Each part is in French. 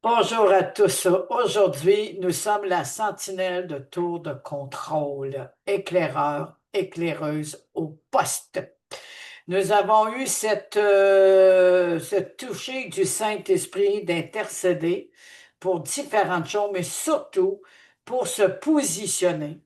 Bonjour à tous. Aujourd'hui, nous sommes la sentinelle de tour de contrôle, éclaireur, éclaireuse au poste. Nous avons eu ce toucher du Saint-Esprit d'intercéder pour différentes choses, mais surtout pour se positionner,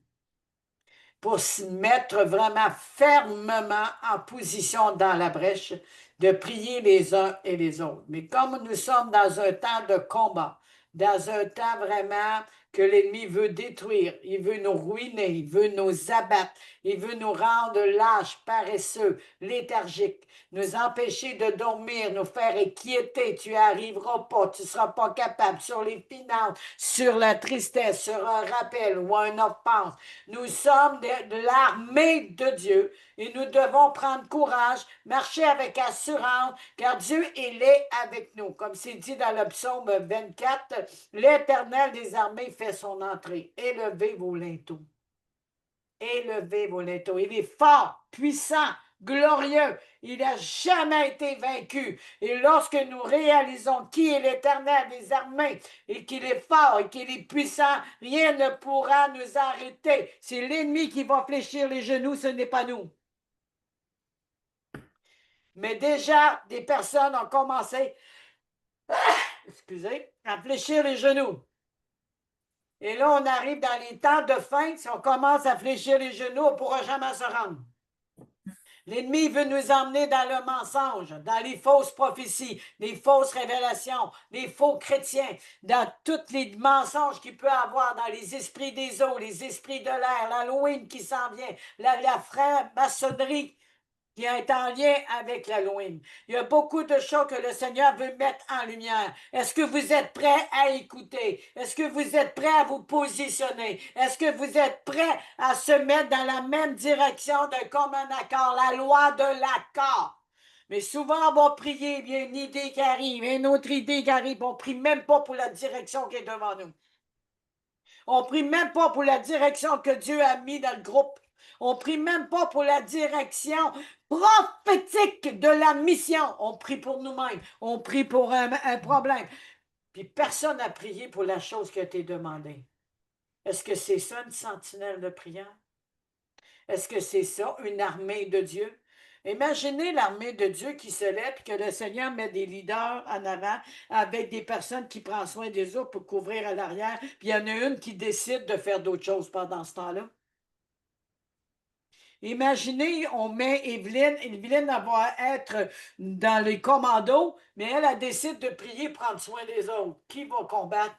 pour se mettre vraiment fermement en position dans la brèche, de prier les uns et les autres. Mais comme nous sommes dans un temps de combat, dans un temps vraiment que l'ennemi veut détruire, il veut nous ruiner, il veut nous abattre, il veut nous rendre lâches, paresseux, léthargiques, nous empêcher de dormir, nous faire inquiéter. Tu n'y arriveras pas, tu ne seras pas capable sur les finances, sur la tristesse, sur un rappel ou une offense. Nous sommes de l'armée de Dieu et nous devons prendre courage, marcher avec assurance, car Dieu, il est avec nous. Comme c'est dit dans le psaume 24, l'Éternel des armées fait son entrée. Élevez vos linteaux. Élevez vos linteaux. Il est fort, puissant, glorieux. Il n'a jamais été vaincu. Et lorsque nous réalisons qui est l'Éternel des armées et qu'il est fort et qu'il est puissant, rien ne pourra nous arrêter. C'est l'ennemi qui va fléchir les genoux, ce n'est pas nous. Mais déjà, des personnes ont commencé, excusez, à fléchir les genoux. Et là, on arrive dans les temps de fin, si on commence à fléchir les genoux, on ne pourra jamais se rendre. L'ennemi veut nous emmener dans le mensonge, dans les fausses prophéties, les fausses révélations, les faux chrétiens, dans tous les mensonges qu'il peut avoir dans les esprits des eaux, les esprits de l'air, l'Halloween qui s'en vient, la franc-maçonnerie qui est en lien avec l'Halloween. Il y a beaucoup de choses que le Seigneur veut mettre en lumière. Est-ce que vous êtes prêts à écouter? Est-ce que vous êtes prêts à vous positionner? Est-ce que vous êtes prêts à se mettre dans la même direction de commun accord, la loi de l'accord? Mais souvent, on va prier, il y a une idée qui arrive, une autre idée qui arrive, on ne prie même pas pour la direction qui est devant nous. On ne prie même pas pour la direction que Dieu a mis dans le groupe. On ne prie même pas pour la direction prophétique de la mission. On prie pour nous-mêmes. On prie pour un problème. Puis personne n'a prié pour la chose qui a été demandée. Est-ce que c'est ça une sentinelle de prière? Est-ce que c'est ça une armée de Dieu? Imaginez l'armée de Dieu qui se lève et que le Seigneur met des leaders en avant avec des personnes qui prennent soin des autres pour couvrir à l'arrière, puis il y en a une qui décide de faire d'autres choses pendant ce temps-là. Imaginez, on met Evelyne, Evelyne va être dans les commandos, mais elle décide de prier, prendre soin des autres. Qui va combattre?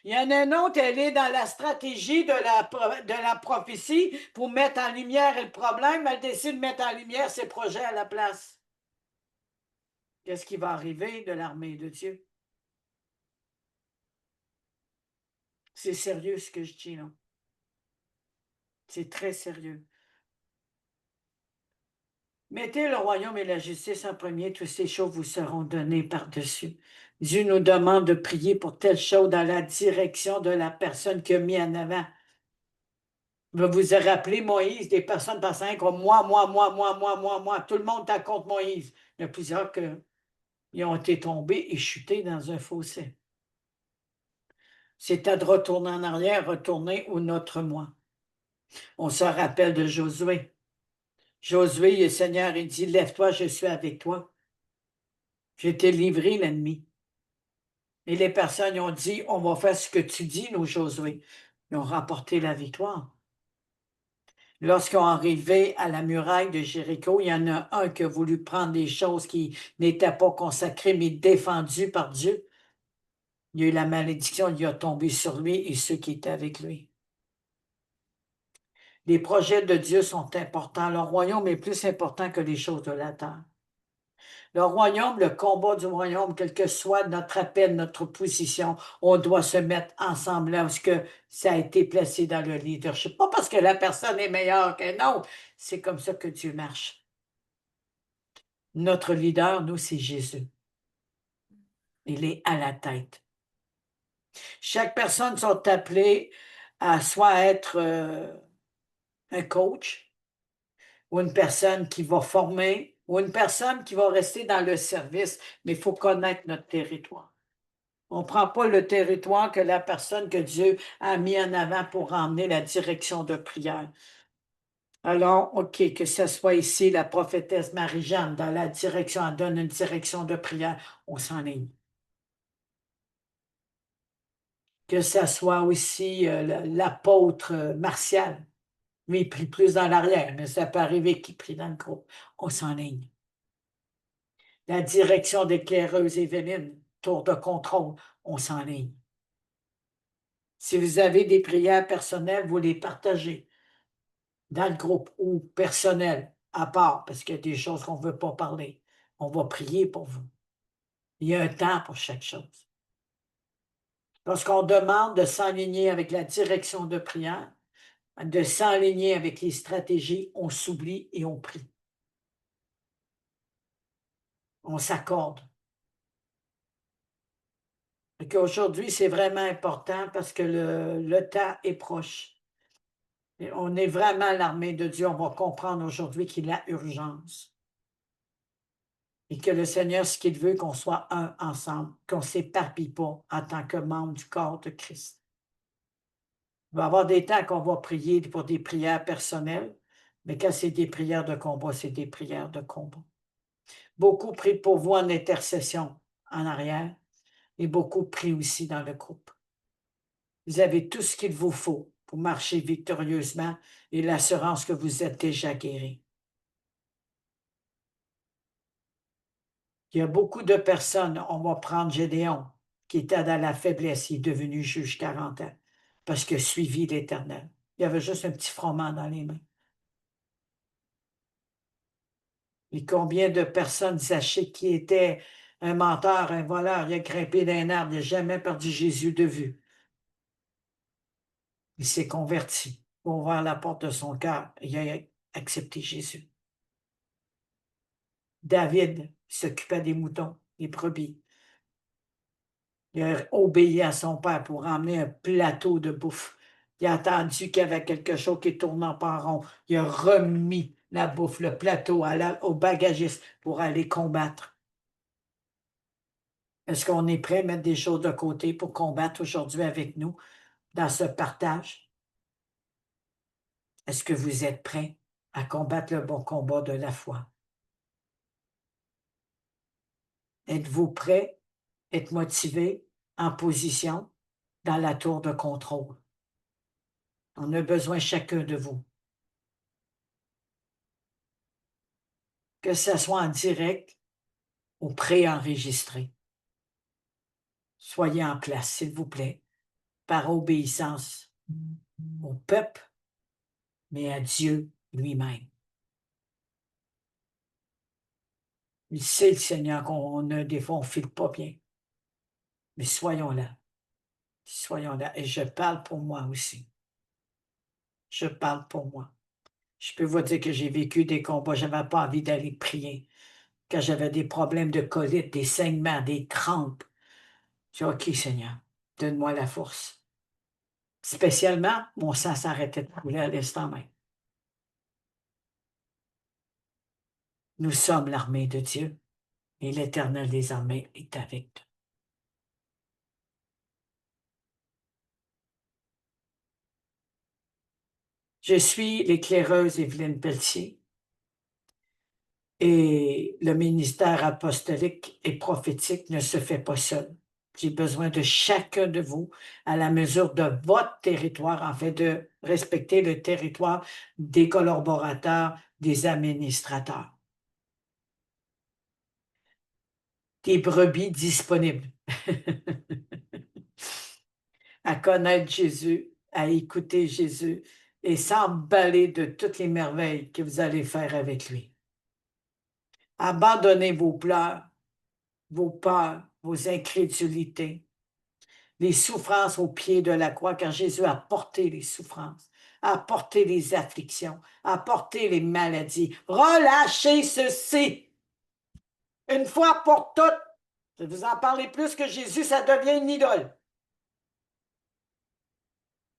Il y en a une autre, elle est dans la stratégie de la prophétie pour mettre en lumière le problème. Elle décide de mettre en lumière ses projets à la place. Qu'est-ce qui va arriver de l'armée de Dieu? C'est sérieux ce que je dis là. C'est très sérieux. Mettez le royaume et la justice en premier, toutes ces choses vous seront données par-dessus. Dieu nous demande de prier pour telle chose dans la direction de la personne qui a mis en avant. Vous vous rappelez Moïse, des personnes passant comme moi. Tout le monde est contre Moïse. Il y a plusieurs qui ont été tombés et chutés dans un fossé. C'est à de retourner en arrière, retourner au notre moi. On se rappelle de Josué. Josué, le Seigneur, il dit, lève-toi, je suis avec toi. Je t'ai livré l'ennemi. Et les personnes ont dit, on va faire ce que tu dis, nous, Josué. Ils ont remporté la victoire. Lorsqu'ils sont arrivés à la muraille de Jéricho, il y en a un qui a voulu prendre des choses qui n'étaient pas consacrées, mais défendues par Dieu. Il y a eu la malédiction, il a tombé sur lui et ceux qui étaient avec lui. Les projets de Dieu sont importants. Le royaume est plus important que les choses de la terre. Le royaume, le combat du royaume, quel que soit notre appel, notre position, on doit se mettre ensemble là, parce que ça a été placé dans le leadership. Pas parce que la personne est meilleure qu'un autre, c'est comme ça que Dieu marche. Notre leader, nous, c'est Jésus. Il est à la tête. Chaque personne sont appelées à soit être un coach ou une personne qui va former ou une personne qui va rester dans le service, mais il faut connaître notre territoire. On ne prend pas le territoire que la personne que Dieu a mis en avant pour emmener la direction de prière. Alors, OK, que ce soit ici la prophétesse Marie-Jeanne dans la direction, elle donne une direction de prière, on s'enligne. Que ce soit aussi l'apôtre Martial, lui, il prie plus dans l'arrière, mais ça peut arriver qu'il prie dans le groupe. On s'enligne. La direction d'éclaireuse Évelyne, tour de contrôle, on s'enligne. Si vous avez des prières personnelles, vous les partagez dans le groupe ou personnel, à part, parce qu'il y a des choses qu'on ne veut pas parler. On va prier pour vous. Il y a un temps pour chaque chose. Lorsqu'on demande de s'aligner avec la direction de prière, de s'aligner avec les stratégies, on s'oublie et on prie. On s'accorde. Aujourd'hui, c'est vraiment important parce que le temps est proche. Et on est vraiment l'armée de Dieu. On va comprendre aujourd'hui qu'il y a urgence. Et que le Seigneur, ce qu'il veut, qu'on soit un ensemble, qu'on ne s'éparpille pas en tant que membre du corps de Christ. Il va y avoir des temps qu'on va prier pour des prières personnelles, mais quand c'est des prières de combat, c'est des prières de combat. Beaucoup prient pour vous en intercession en arrière et beaucoup prient aussi dans le groupe. Vous avez tout ce qu'il vous faut pour marcher victorieusement et l'assurance que vous êtes déjà guéri. Il y a beaucoup de personnes, on va prendre Gédéon, qui était dans la faiblesse, il est devenu juge 40 ans, parce qu'il a suivi l'Éternel. Il avait juste un petit froment dans les mains. Et combien de personnes sachez qui était un menteur, un voleur, il a grimpé d'un arbre, il n'a jamais perdu Jésus de vue. Il s'est converti, il a ouvert la porte de son cœur, il a accepté Jésus. David s'occupait des moutons, des brebis. Il a obéi à son père pour emmener un plateau de bouffe. Il a attendu qu'il y avait quelque chose qui tournait pas en rond. Il a remis la bouffe, le plateau au bagagiste pour aller combattre. Est-ce qu'on est prêt à mettre des choses de côté pour combattre aujourd'hui avec nous dans ce partage? Est-ce que vous êtes prêts à combattre le bon combat de la foi? Êtes-vous prêts, être motivé, en position, dans la tour de contrôle? On a besoin chacun de vous. Que ce soit en direct ou préenregistré. Soyez en place, s'il vous plaît, par obéissance au peuple, mais à Dieu lui-même. Il sait, le Seigneur, qu'on a des fois, on ne file pas bien. Mais soyons là. Soyons là. Et je parle pour moi aussi. Je parle pour moi. Je peux vous dire que j'ai vécu des combats. Je n'avais pas envie d'aller prier. Quand j'avais des problèmes de colite, des saignements, des crampes. Je dis, OK, Seigneur, donne-moi la force. Spécialement, mon sang s'arrêtait de couler à l'instant même. Nous sommes l'armée de Dieu et l'Éternel des armées est avec nous. Je suis l'éclaireuse Évelyne Pelletier et le ministère apostolique et prophétique ne se fait pas seul. J'ai besoin de chacun de vous à la mesure de votre territoire, en fait, de respecter le territoire des collaborateurs, des administrateurs. Des brebis disponibles à connaître Jésus, à écouter Jésus et s'emballer de toutes les merveilles que vous allez faire avec lui. Abandonnez vos pleurs, vos peurs, vos incrédulités, les souffrances au pied de la croix, car Jésus a porté les souffrances, a porté les afflictions, a porté les maladies. Relâchez ceci une fois pour toutes. Je vais vous en parler plus que Jésus, ça devient une idole.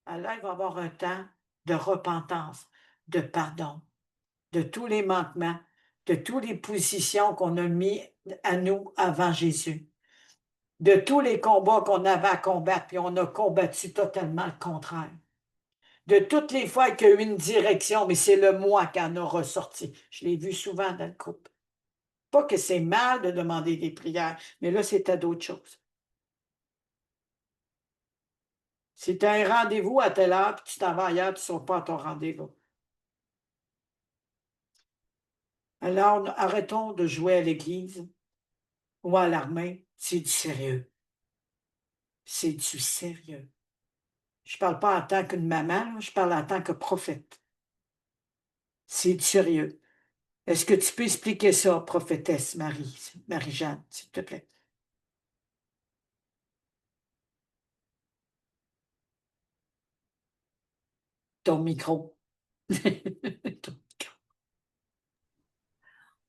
Alors, il va y avoir un temps de repentance, de pardon, de tous les manquements, de toutes les positions qu'on a mis à nous avant Jésus, de tous les combats qu'on avait à combattre, puis on a combattu totalement le contraire. De toutes les fois qu'il y a eu une direction, mais c'est le moi qui en a ressorti. Je l'ai vu souvent dans le couple. Pas que c'est mal de demander des prières, mais là, c'était d'autres choses. Si tu as un rendez-vous à telle heure, puis tu t'en vas ailleurs, tu ne sors pas à ton rendez-vous. Alors, arrêtons de jouer à l'église ou à l'armée. C'est du sérieux. C'est du sérieux. Je ne parle pas en tant qu'une maman, je parle en tant que prophète. C'est du sérieux. Est-ce que tu peux expliquer ça, prophétesse Marie-Jeanne, s'il te plaît? Ton micro.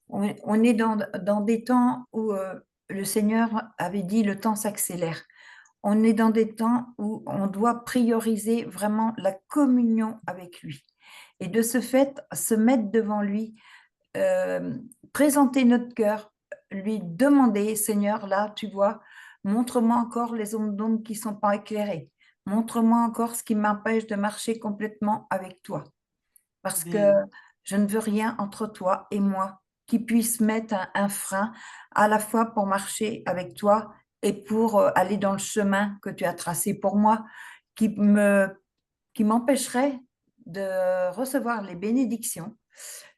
On est dans des temps où le Seigneur avait dit le temps s'accélère. On est dans des temps où on doit prioriser vraiment la communion avec lui. Et de ce fait, se mettre devant lui, présenter notre cœur, lui demander, Seigneur, là, tu vois, montre-moi encore les ondes d'ombre qui ne sont pas éclairées. Montre-moi encore ce qui m'empêche de marcher complètement avec toi. Parce que Amen. je ne veux rien entre toi et moi qui puisse mettre un frein à la fois pour marcher avec toi et pour aller dans le chemin que tu as tracé pour moi, qui m'empêcherait de recevoir les bénédictions,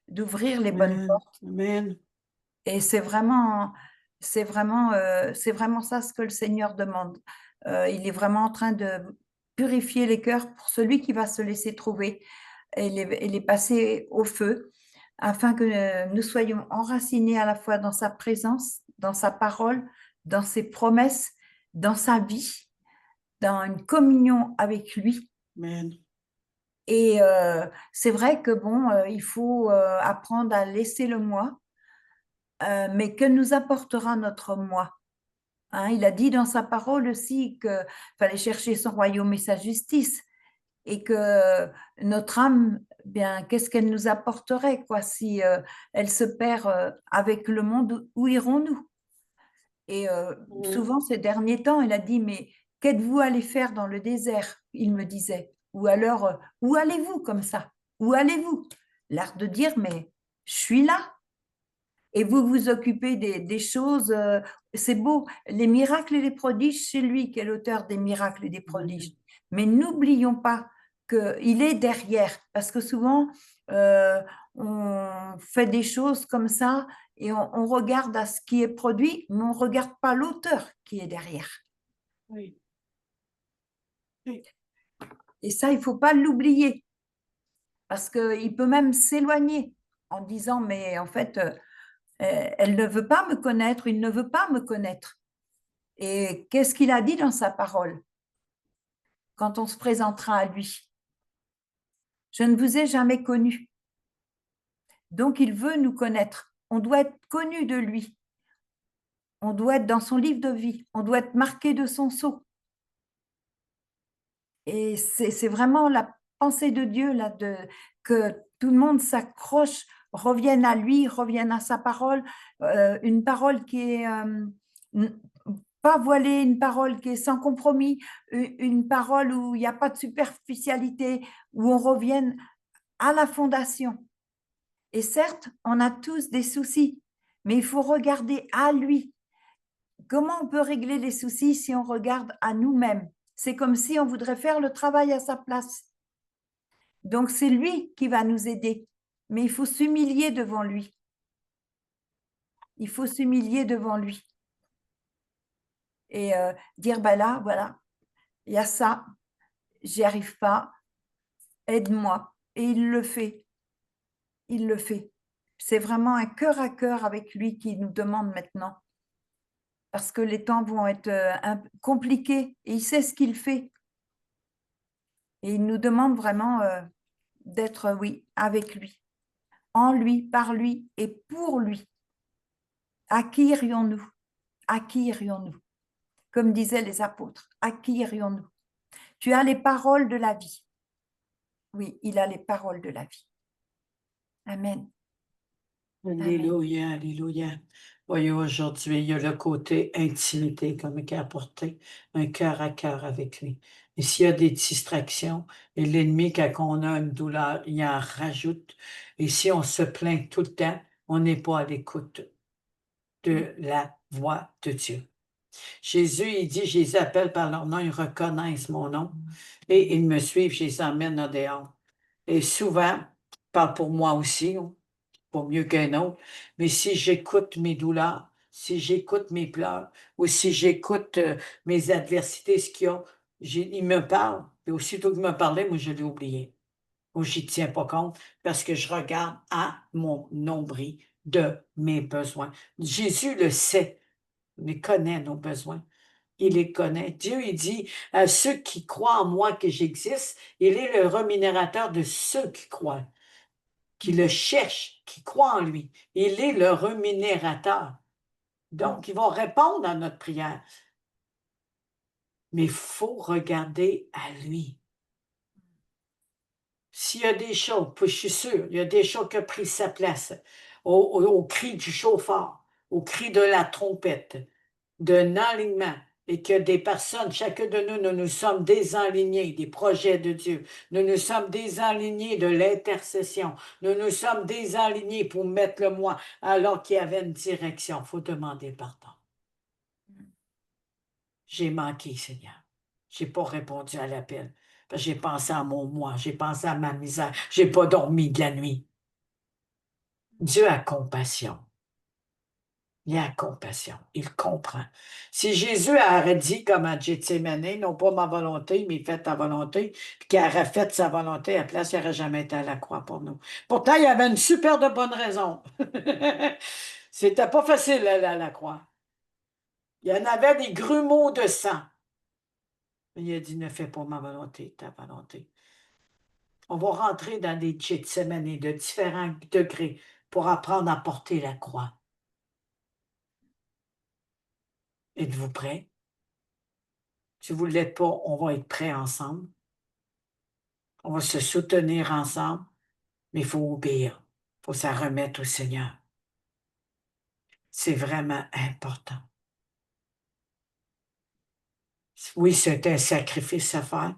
d'ouvrir les bonnes Amen. portes. Amen. Et c'est vraiment ça ce que le Seigneur demande. Il est vraiment en train de purifier les cœurs pour celui qui va se laisser trouver et les passer au feu, afin que nous soyons enracinés à la fois dans sa présence, dans sa parole, dans ses promesses, dans sa vie, dans une communion avec lui. Amen. Et c'est vrai que bon, il faut apprendre à laisser le moi, mais que nous apportera notre moi? Hein, il a dit dans sa parole aussi qu'il fallait chercher son royaume et sa justice, et que notre âme, bien, qu'est-ce qu'elle nous apporterait, quoi, si elle se perd avec le monde, où irons-nous? Et souvent, ces derniers temps, il a dit, mais qu'êtes-vous allé faire dans le désert? Il me disait. Ou alors, où allez-vous comme ça? Où allez-vous? L'art de dire, mais je suis là. Et vous vous occupez des choses, c'est beau, les miracles et les prodiges, c'est lui qui est l'auteur des miracles et des prodiges. Mais n'oublions pas qu'il est derrière, parce que souvent, on fait des choses comme ça et on regarde à ce qui est produit, mais on ne regarde pas l'auteur qui est derrière. Oui. Oui. Et ça, il ne faut pas l'oublier, parce qu'il peut même s'éloigner en disant, mais en fait, elle ne veut pas me connaître, il ne veut pas me connaître. Et qu'est-ce qu'il a dit dans sa parole quand on se présentera à lui? Je ne vous ai jamais connu. Donc, il veut nous connaître. On doit être connu de lui. On doit être dans son livre de vie. On doit être marqué de son sceau. Et c'est vraiment la pensée de Dieu là, que tout le monde s'accroche, revienne à lui, revienne à sa parole, une parole qui est pas voilée, une parole qui est sans compromis, une parole où il n'y a pas de superficialité, où on revienne à la fondation. Et certes, on a tous des soucis, mais il faut regarder à lui. Comment on peut régler les soucis si on regarde à nous-mêmes? C'est comme si on voudrait faire le travail à sa place. Donc, c'est lui qui va nous aider, mais il faut s'humilier devant lui. Il faut s'humilier devant lui et dire, ben là, voilà, il y a ça, j'y arrive pas, aide-moi. Et il le fait, il le fait. C'est vraiment un cœur à cœur avec lui qui nous demande maintenant, parce que les temps vont être compliqués et il sait ce qu'il fait. Et il nous demande vraiment d'être, oui, avec lui, en lui, par lui et pour lui. À qui irions-nous? À qui irions-nous? Comme disaient les apôtres, à qui irions-nous? Tu as les paroles de la vie. Oui, il a les paroles de la vie. Amen. Alléluia, alléluia. Voyez, aujourd'hui, il y a le côté intimité, comme il a apporté un cœur à cœur avec lui. Et s'il y a des distractions, et l'ennemi, quand on a une douleur, il en rajoute. Et si on se plaint tout le temps, on n'est pas à l'écoute de la voix de Dieu. Jésus, il dit, je les appelle par leur nom, ils reconnaissent mon nom. Et ils me suivent, je les emmène en dehors. Et souvent, je parle pour moi aussi, pas mieux qu'un autre, mais si j'écoute mes douleurs, si j'écoute mes pleurs, ou si j'écoute mes adversités, ce qu'il y a, il me parle, et aussitôt qu'il me parlait, moi je l'ai oublié. Ou j'y tiens pas compte parce que je regarde à mon nombril de mes besoins. Jésus le sait, il connaît nos besoins. Il les connaît. Dieu, il dit à ceux qui croient en moi que j'existe, il est le rémunérateur de ceux qui croient, qui le cherchent, qui croient en lui. Il est le rémunérateur. Donc, ils vont répondre à notre prière. Mais il faut regarder à lui. S'il y a des choses, puis je suis sûr, il y a des choses qui ont pris sa place, au cri du chauffard, au cri de la trompette, d'un alignement, et que des personnes, chacun de nous, nous nous sommes désalignés des projets de Dieu. Nous nous sommes désalignés de l'intercession. Nous nous sommes désalignés pour mettre le moi alors qu'il y avait une direction. Il faut demander pardon. J'ai manqué, Seigneur. J'ai pas répondu à l'appel. Parce que j'ai pensé à mon moi, j'ai pensé à ma misère. J'ai pas dormi de la nuit. Dieu a compassion. Il a compassion, il comprend. Si Jésus aurait dit comme à Gethsémane, non pas ma volonté, mais faites ta volonté, puis qu'il aurait fait sa volonté, à la place, il n'aurait jamais été à la croix pour nous. Pourtant, il y avait une super de bonne raison. C'était pas facile aller à la croix. Il y en avait des grumeaux de sang. Mais il a dit, ne fais pas ma volonté, ta volonté. On va rentrer dans des Gethsémane de différents degrés pour apprendre à porter la croix. Êtes-vous prêts? Si vous ne l'êtes pas, on va être prêts ensemble. On va se soutenir ensemble, mais il faut obéir. Il faut s'en remettre au Seigneur. C'est vraiment important. Oui, c'est un sacrifice à faire,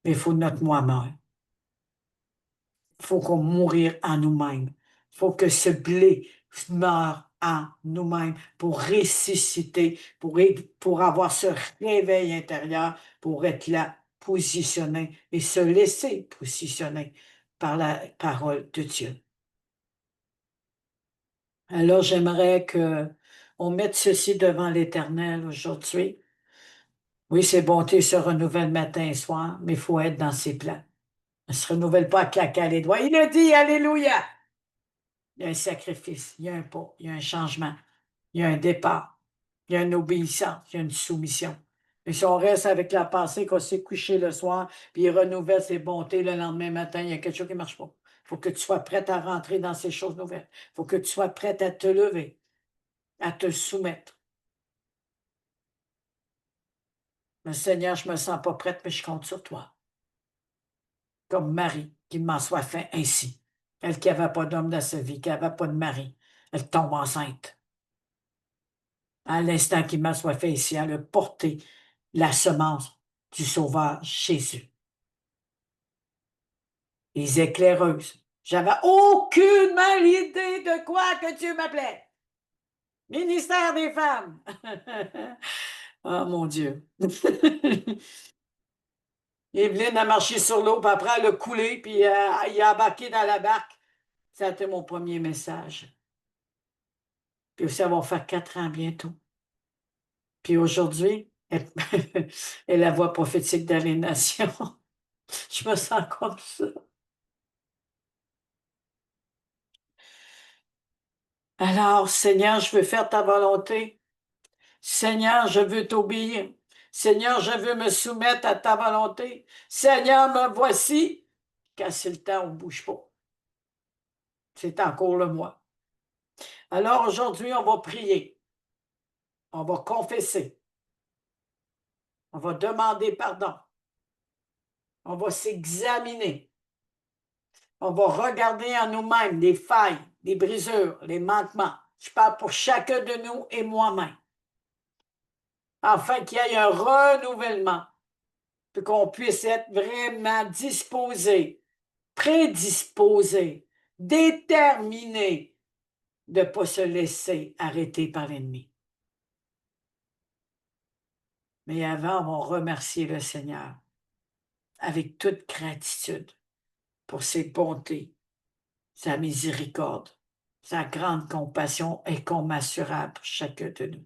mais il faut notre moi-même. Il faut qu'on mourir en nous-mêmes. Il faut que ce blé meure en nous-mêmes pour ressusciter, pour avoir ce réveil intérieur, pour être là, positionné et se laisser positionner par la parole de Dieu. Alors, j'aimerais que on mette ceci devant l'Éternel aujourd'hui. Oui, ses bontés se renouvellent matin et soir, mais il faut être dans ses plans. Elle ne se renouvelle pas à claquer les doigts. Il a dit, Alléluia! Il y a un sacrifice, il y a un pas, il y a un changement, il y a un départ, il y a une obéissance, il y a une soumission. Et si on reste avec la pensée qu'on s'est couché le soir, puis il renouvelle ses bontés le lendemain matin, il y a quelque chose qui ne marche pas. Il faut que tu sois prête à rentrer dans ces choses nouvelles. Il faut que tu sois prête à te lever, à te soumettre. Mais Seigneur, je ne me sens pas prête, mais je compte sur toi. Comme Marie, qui m'en soit fait ainsi. Elle qui n'avait pas d'homme dans sa vie, qui n'avait pas de mari, elle tombe enceinte. À l'instant qu'il m'a soit fait ici, elle a porté la semence du Sauveur Jésus. Les éclaireuses. J'avais aucunement l'idée de quoi que Dieu m'appelait. Ministère des femmes. Oh mon Dieu. Evelyne a marché sur l'eau, puis après elle a coulé, puis il a embarqué dans la barque. Ça a été mon premier message. Puis ça va faire 4 ans bientôt. Puis aujourd'hui, elle est la voix prophétique d'aliénation. Je me sens comme ça. Alors, Seigneur, je veux faire ta volonté. Seigneur, je veux t'obéir. Seigneur, je veux me soumettre à ta volonté. Seigneur, me voici. Quand c'est le temps, on ne bouge pas. C'est encore le mois. Alors aujourd'hui, on va prier. On va confesser. On va demander pardon. On va s'examiner. On va regarder en nous-mêmes les failles, les brisures, les manquements. Je parle pour chacun de nous et moi-même. Afin qu'il y ait un renouvellement, puis qu'on puisse être vraiment disposé, prédisposé, déterminé de ne pas se laisser arrêter par l'ennemi. Mais avant, on va remercier le Seigneur avec toute gratitude pour ses bontés, sa miséricorde, sa grande compassion incommensurable pour chacun de nous.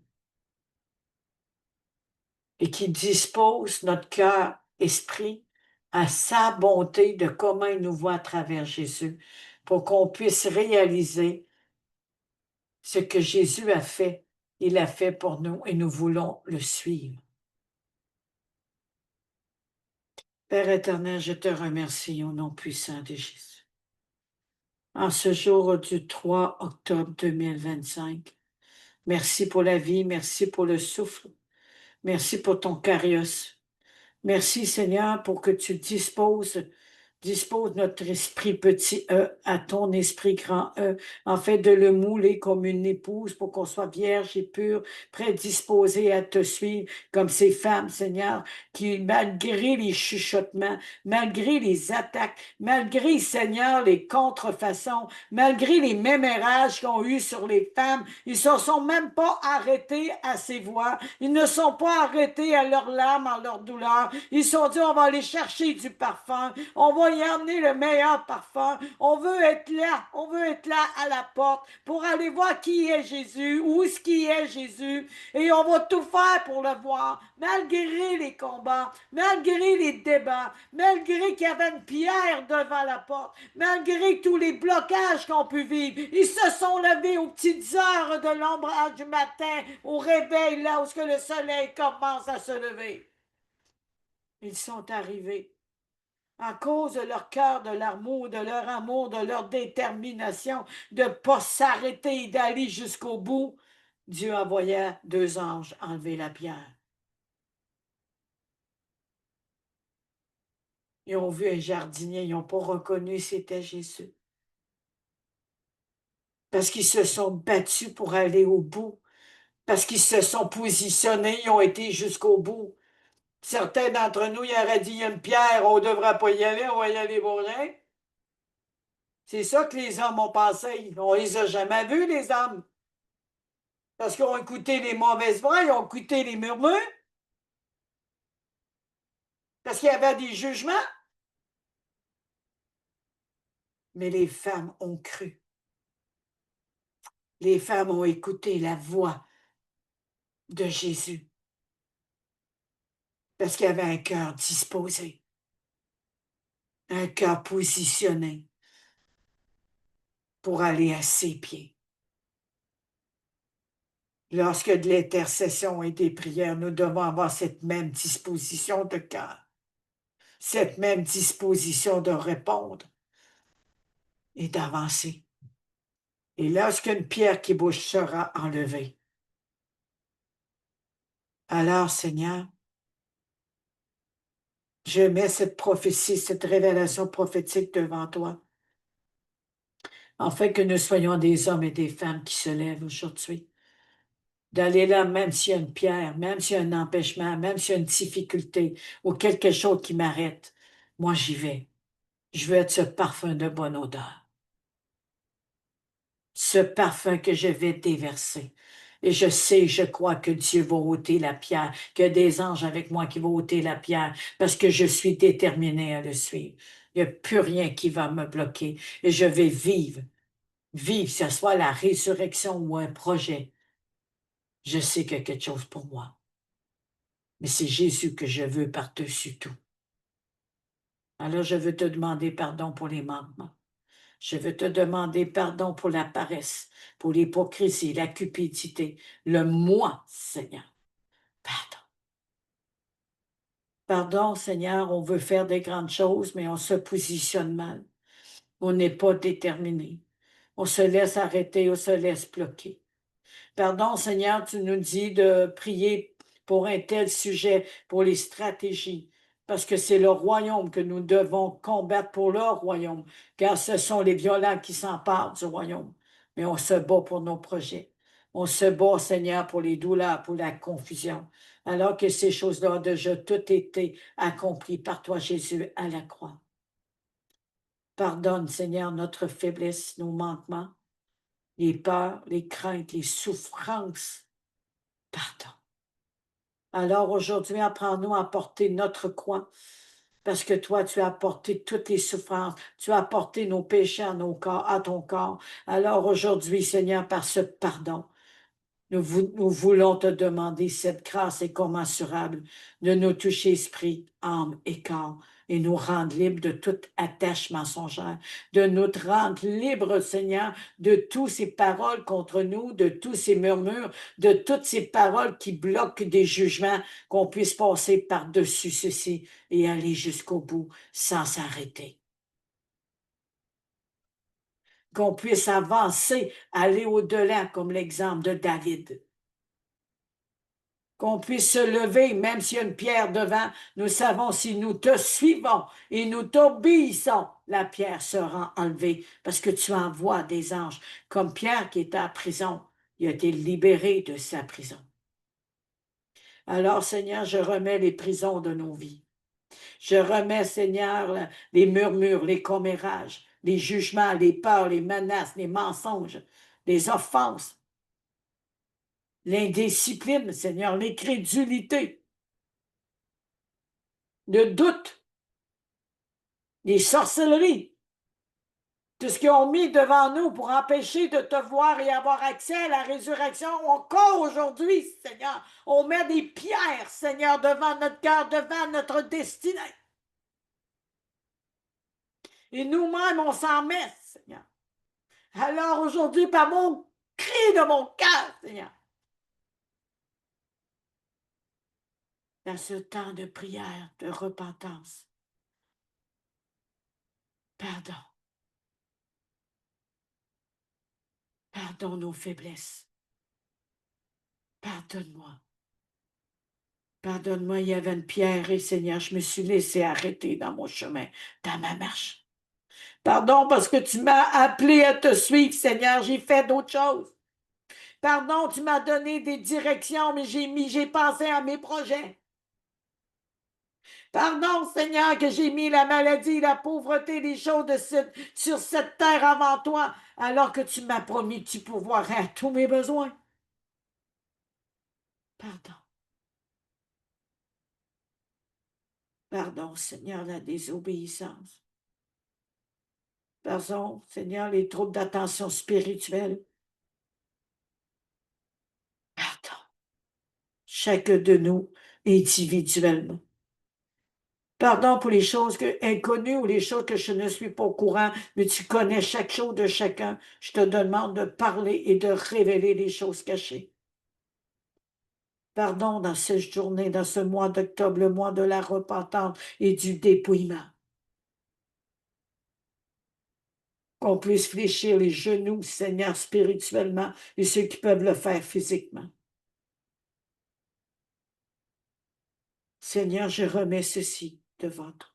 Et qui dispose notre cœur, esprit, à sa bonté de comment il nous voit à travers Jésus, pour qu'on puisse réaliser ce que Jésus a fait. Il a fait pour nous et nous voulons le suivre. Père éternel, je te remercie au nom puissant de Jésus. En ce jour du 3 octobre 2025, merci pour la vie, merci pour le souffle, merci pour ton carrios. Merci Seigneur pour que tu dispose notre esprit petit E à ton esprit grand E, en fait de le mouler comme une épouse pour qu'on soit vierge et pure, prédisposée à te suivre comme ces femmes, Seigneur, qui, malgré les chuchotements, malgré les attaques, malgré, Seigneur, les contrefaçons, malgré les mémérages qu'ils ont eu sur les femmes, ils ne se sont même pas arrêtés à ces voix, ils ne sont pas arrêtés à leurs larmes, à leur douleur, ils se sont dit, on va aller chercher du parfum, on va y emmener le meilleur parfum. On veut être là à la porte pour aller voir qui est Jésus, où est-ce qui est Jésus, et on va tout faire pour le voir, malgré les combats, malgré les débats, malgré qu'il y avait une pierre devant la porte, malgré tous les blocages qu'on peut vivre. Ils se sont levés aux petites heures de l'ombrage du matin, au réveil, là où le soleil commence à se lever. Ils sont arrivés à cause de leur cœur, de leur amour, de leur détermination, de ne pas s'arrêter et d'aller jusqu'au bout, Dieu envoya 2 anges enlever la pierre. Ils ont vu un jardinier, ils n'ont pas reconnu c'était Jésus. Parce qu'ils se sont battus pour aller au bout, parce qu'ils se sont positionnés, ils ont été jusqu'au bout. Certains d'entre nous, ils auraient dit, il y a une pierre, on ne devrait pas y aller, on va y aller pour rien. C'est ça que les hommes ont pensé. On les a jamais vus, les hommes. Parce qu'ils ont écouté les mauvaises voix, ils ont écouté les murmures. Parce qu'il y avait des jugements. Mais les femmes ont cru. Les femmes ont écouté la voix de Jésus. Parce qu'il y avait un cœur disposé. Un cœur positionné pour aller à ses pieds. Lorsque de l'intercession et des prières, nous devons avoir cette même disposition de cœur, cette même disposition de répondre et d'avancer. Et lorsqu'une pierre qui bouge sera enlevée, alors, Seigneur, je mets cette prophétie, cette révélation prophétique devant toi, afin que nous soyons des hommes et des femmes qui se lèvent aujourd'hui. D'aller là, même s'il y a une pierre, même s'il y a un empêchement, même s'il y a une difficulté ou quelque chose qui m'arrête, moi j'y vais. Je veux être ce parfum de bonne odeur. Ce parfum que je vais déverser. Et je sais, je crois que Dieu va ôter la pierre, qu'il y a des anges avec moi qui vont ôter la pierre, parce que je suis déterminée à le suivre. Il n'y a plus rien qui va me bloquer. Et je vais vivre, que ce soit la résurrection ou un projet. Je sais qu'il y a quelque chose pour moi. Mais c'est Jésus que je veux par-dessus tout. Alors je veux te demander pardon pour les manquements. Je veux te demander pardon pour la paresse, pour l'hypocrisie, la cupidité, le moi, Seigneur. Pardon. Pardon, Seigneur, on veut faire des grandes choses, mais on se positionne mal. On n'est pas déterminé. On se laisse arrêter, on se laisse bloquer. Pardon, Seigneur, tu nous dis de prier pour un tel sujet, pour les stratégies, parce que c'est le royaume que nous devons combattre pour le royaume, car ce sont les violents qui s'emparent du royaume. mais on se bat pour nos projets. On se bat, Seigneur, pour les douleurs, pour la confusion, alors que ces choses-là ont déjà toutes été accomplies par toi, Jésus, à la croix. Pardonne, Seigneur, notre faiblesse, nos manquements, les peurs, les craintes, les souffrances. Pardon. Alors aujourd'hui, apprends-nous à porter notre croix, parce que toi, tu as porté toutes les souffrances, tu as porté nos péchés à nos corps, à ton corps. Alors aujourd'hui, Seigneur, par ce pardon, nous voulons te demander cette grâce incommensurable de nous toucher esprit, âme et corps et nous rendre libres de toute attache mensongère, de nous rendre libres, Seigneur, de toutes ces paroles contre nous, de tous ces murmures, de toutes ces paroles qui bloquent des jugements, qu'on puisse passer par-dessus ceci et aller jusqu'au bout sans s'arrêter. Qu'on puisse avancer, aller au-delà, comme l'exemple de David. Qu'on puisse se lever, même s'il y a une pierre devant, nous savons si nous te suivons et nous t'obéissons, la pierre sera enlevée parce que tu envoies des anges. Comme Pierre qui était en prison, il a été libéré de sa prison. Alors, Seigneur, je remets les prisons de nos vies. Je remets, Seigneur, les murmures, les commérages, les jugements, les peurs, les menaces, les mensonges, les offenses, l'indiscipline, Seigneur, l'incrédulité, le doute, les sorcelleries, tout ce qu'ils ont mis devant nous pour empêcher de te voir et avoir accès à la résurrection. Encore aujourd'hui, Seigneur, on met des pierres, Seigneur, devant notre cœur, devant notre destinée. Et nous-mêmes, on s'en met, Seigneur. Alors aujourd'hui, par mon cri de mon cœur, Seigneur, dans ce temps de prière, de repentance, pardon. Pardonne nos faiblesses. Pardonne-moi. Pardonne-moi, il y avait une pierre et Seigneur, je me suis laissé arrêter dans mon chemin, dans ma marche. Pardon parce que tu m'as appelé à te suivre, Seigneur, j'ai fait d'autres choses. Pardon, tu m'as donné des directions, mais j'ai pensé à mes projets. Pardon, Seigneur, que j'ai mis la maladie, la pauvreté, les choses sur cette terre avant toi, alors que tu m'as promis que tu pourvoirais à tous mes besoins. Pardon. Pardon, Seigneur, la désobéissance. Pardon, Seigneur, les troubles d'attention spirituelle. Pardon. Chacun de nous individuellement. Pardon pour les choses inconnues ou les choses que je ne suis pas au courant, mais tu connais chaque chose de chacun. Je te demande de parler et de révéler les choses cachées. Pardon dans cette journée, dans ce mois d'octobre, le mois de la repentance et du dépouillement. Qu'on puisse fléchir les genoux, Seigneur, spirituellement, et ceux qui peuvent le faire physiquement. Seigneur, je remets ceci devant toi.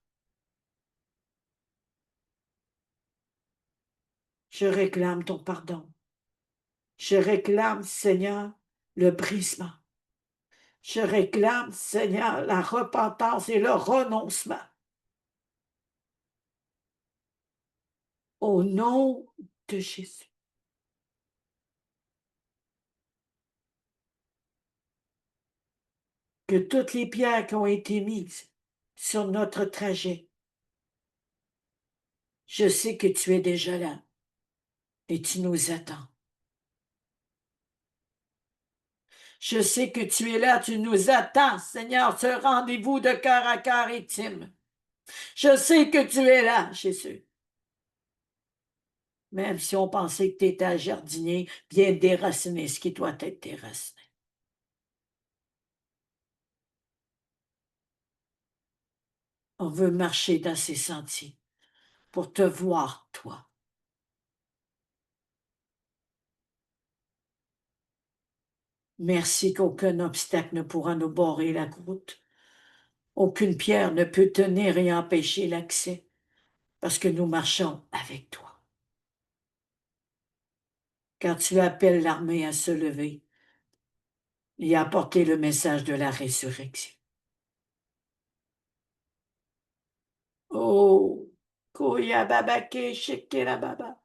Je réclame ton pardon. Je réclame, Seigneur, le brisement. Je réclame, Seigneur, la repentance et le renoncement. Au nom de Jésus. Que toutes les pierres qui ont été mises sur notre trajet, je sais que tu es déjà là et tu nous attends. Je sais que tu es là, tu nous attends, Seigneur, ce rendez-vous de cœur à cœur intime. Je sais que tu es là, Jésus. Même si on pensait que tu étais un jardinier bien déraciné, ce qui doit être déraciné. On veut marcher dans ces sentiers pour te voir, toi. Merci qu'aucun obstacle ne pourra nous barrer la route. Aucune pierre ne peut tenir et empêcher l'accès, parce que nous marchons avec toi. quand tu appelles l'armée à se lever et à apporter le message de la résurrection. Oh, Koya Babake Shekera Baba.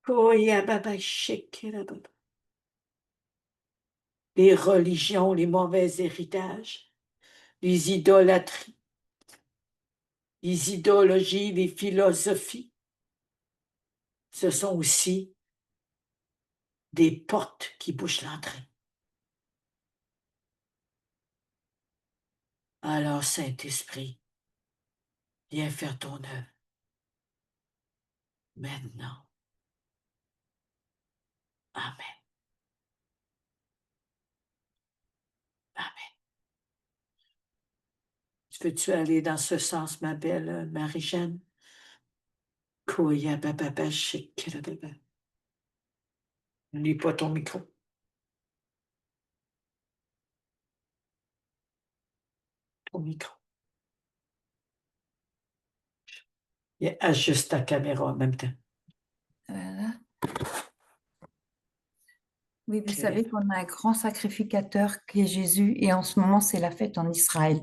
Koya Baba Shekera Baba. Les religions, les mauvais héritages, les idolâtries, les idéologies, les philosophies, ce sont aussi des portes qui bouchent l'entrée. Alors, Saint-Esprit, viens faire ton œuvre maintenant. Amen. Amen. Veux-tu aller dans ce sens, ma belle Marie-Jeanne? Koya Baba Shekera Baba. N'oublie pas ton micro. Ton micro. Et ajuste ta caméra en même temps. Voilà. Oui, vous savez qu'on a un grand sacrificateur qui est Jésus et en ce moment, c'est la fête en Israël.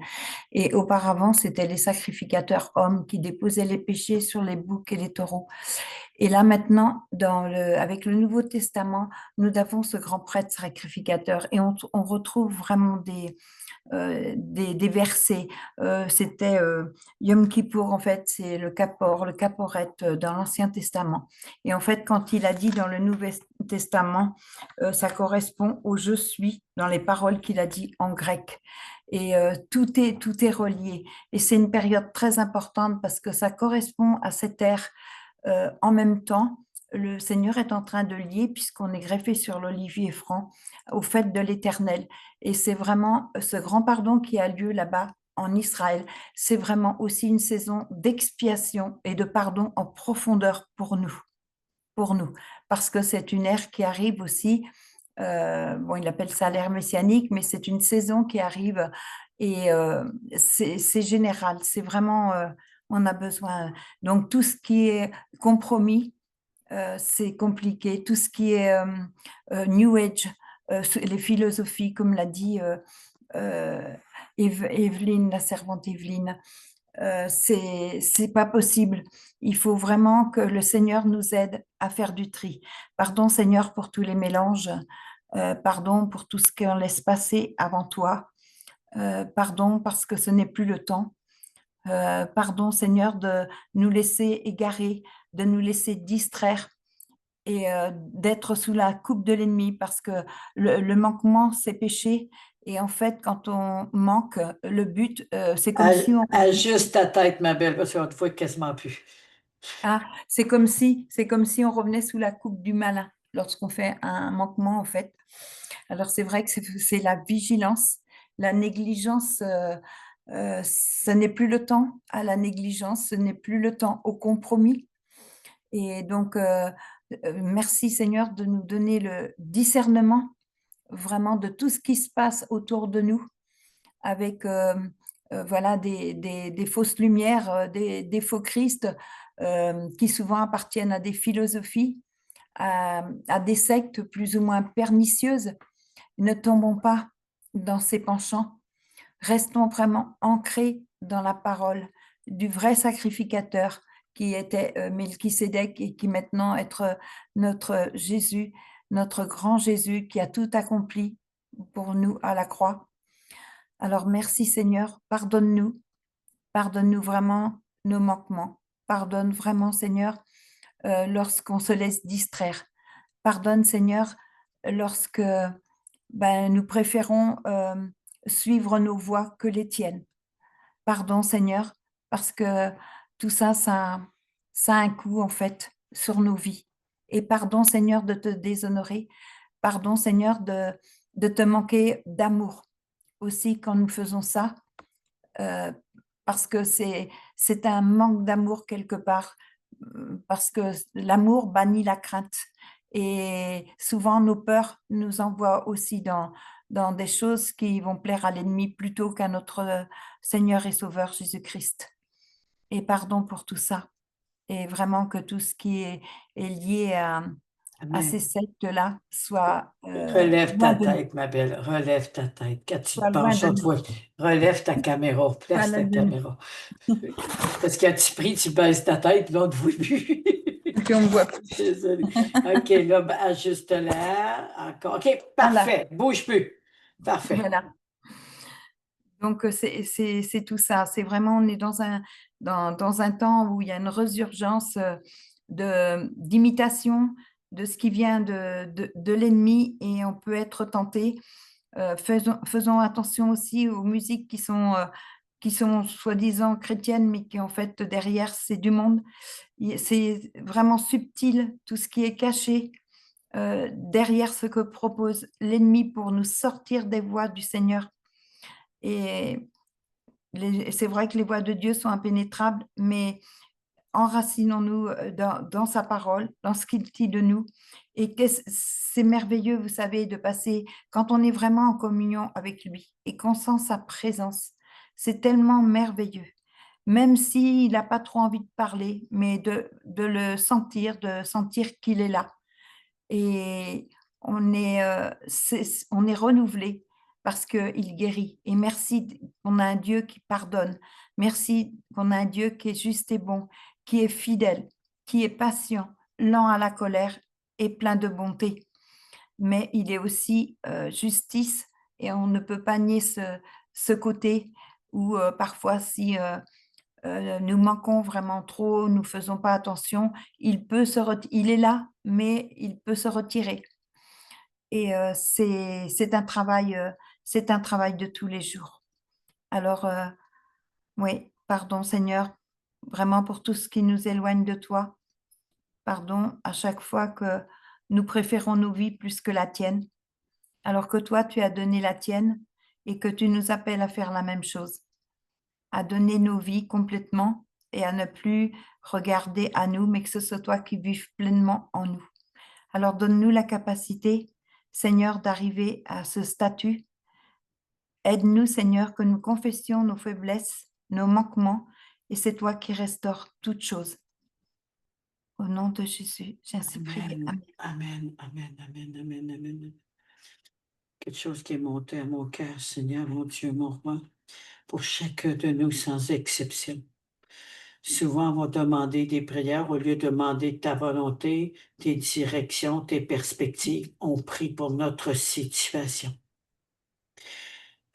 Et auparavant, c'était les sacrificateurs hommes qui déposaient les péchés sur les boucs et les taureaux. Et là maintenant, avec le Nouveau Testament, nous avons ce grand prêtre sacrificateur et on retrouve vraiment des versets. C'était Yom Kippour, en fait, c'est le caporet dans l'Ancien Testament. Et en fait, quand il a dit dans le Nouveau Testament, ça correspond au je suis dans les paroles qu'il a dit en grec. Et tout est relié. Et c'est une période très importante parce que ça correspond à cette ère. En même temps, le Seigneur est en train de lier, puisqu'on est greffé sur l'olivier franc, au fait de l'Éternel. Et c'est vraiment ce grand pardon qui a lieu là-bas en Israël. C'est vraiment aussi une saison d'expiation et de pardon en profondeur pour nous, parce que c'est une ère qui arrive aussi. Bon, il appelle ça l'ère messianique, mais c'est une saison qui arrive et c'est général. C'est vraiment, on a besoin. Donc, tout ce qui est compromis, c'est compliqué. Tout ce qui est New Age, les philosophies, comme l'a dit Evelyne, la servante Evelyne, c'est pas possible. Il faut vraiment que le Seigneur nous aide à faire du tri. Pardon, Seigneur, pour tous les mélanges. Pardon pour tout ce qu'on laisse passer avant toi. Pardon parce que ce n'est plus le temps. Pardon, Seigneur, de nous laisser égarer, de nous laisser distraire et d'être sous la coupe de l'ennemi parce que le manquement, c'est péché. Et en fait, quand on manque, le but, c'est comme si on... Ajuste ta tête, ma belle, parce qu'on te voit quasiment plus. Ah, c'est comme si on revenait sous la coupe du malin lorsqu'on fait un manquement, en fait. Alors, c'est vrai que c'est la vigilance, la négligence, ce n'est plus le temps à la négligence, ce n'est plus le temps au compromis. Et donc, merci Seigneur de nous donner le discernement vraiment de tout ce qui se passe autour de nous avec voilà, des fausses lumières, des faux Christ qui souvent appartiennent à des philosophies, à des sectes plus ou moins pernicieuses. Ne tombons pas dans ces penchants. Restons vraiment ancrés dans la parole du vrai sacrificateur qui était Melchisédek et qui maintenant est notre Jésus, notre grand Jésus qui a tout accompli pour nous à la croix. Alors merci Seigneur, pardonne-nous vraiment nos manquements. Pardonne vraiment Seigneur lorsqu'on se laisse distraire. Pardonne Seigneur lorsque nous préférons suivre nos voies que les tiennes. Pardon Seigneur, parce que tout ça, ça a un coût en fait sur nos vies. Et pardon Seigneur de te déshonorer. Pardon Seigneur de te manquer d'amour aussi quand nous faisons ça, parce que c'est un manque d'amour quelque part, parce que l'amour bannit la crainte. Et souvent, nos peurs nous envoient aussi dans des choses qui vont plaire à l'ennemi plutôt qu'à notre Seigneur et Sauveur Jésus-Christ. et pardon pour tout ça. Et vraiment que tout ce qui est lié à ces Amen. sectes-là soit Relève loin ta de nous, tête, ma belle. Relève ta tête. Quand tu te soit loin penches, de on te nous, voit. Relève ta caméra. soit Place loin ta de nous. caméra. Parce qu'à tu pries, tu baisses ta tête, puis là, on ne te voit plus. Et puis on me voit plus. Désolé. OK, là, ben, ajuste-la. Encore. OK, Voilà, parfait. Bouge plus. Parfait. voilà. Donc, c'est tout ça. C'est vraiment, on est dans un temps où il y a une résurgence d'imitation de ce qui vient de l'ennemi et on peut être tenté. Faisons attention aussi aux musiques qui sont soi-disant chrétiennes, mais qui en fait derrière, c'est du monde. C'est vraiment subtil, tout ce qui est caché derrière ce que propose l'ennemi pour nous sortir des voies du Seigneur. Et c'est vrai que les voies de Dieu sont impénétrables, mais enracinons-nous dans sa parole, dans ce qu'il dit de nous. Et c'est merveilleux, vous savez, de passer, quand on est vraiment en communion avec lui et qu'on sent sa présence, c'est tellement merveilleux. Même s'il n'a pas trop envie de parler, mais de sentir qu'il est là. Et on est renouvelé parce qu'il guérit. Et merci qu'on a un Dieu qui pardonne. Merci qu'on a un Dieu qui est juste et bon, qui est fidèle, qui est patient, lent à la colère et plein de bonté. Mais il est aussi justice et on ne peut pas nier ce côté où parfois si nous manquons vraiment trop, nous faisons pas attention, il est là, mais il peut se retirer. Et c'est un travail de tous les jours. Alors, oui, pardon Seigneur, vraiment pour tout ce qui nous éloigne de toi. Pardon à chaque fois que nous préférons nos vies plus que la tienne, alors que toi, tu as donné la tienne et que tu nous appelles à faire la même chose, à donner nos vies complètement et à ne plus regarder à nous, mais que ce soit toi qui vives pleinement en nous. Alors donne-nous la capacité, Seigneur, d'arriver à ce statut. Aide-nous, Seigneur, que nous confessions nos faiblesses, nos manquements, et c'est toi qui restaures toutes choses. Au nom de Jésus, j'ai ainsi prié. Amen. Amen. Amen. Amen. Amen. Amen. Amen. Quelque chose qui est monté à mon cœur, Seigneur, mon Dieu, mon roi, pour chacun de nous sans exception. Souvent, on va demander des prières au lieu de demander ta volonté, tes directions, tes perspectives. On prie pour notre situation.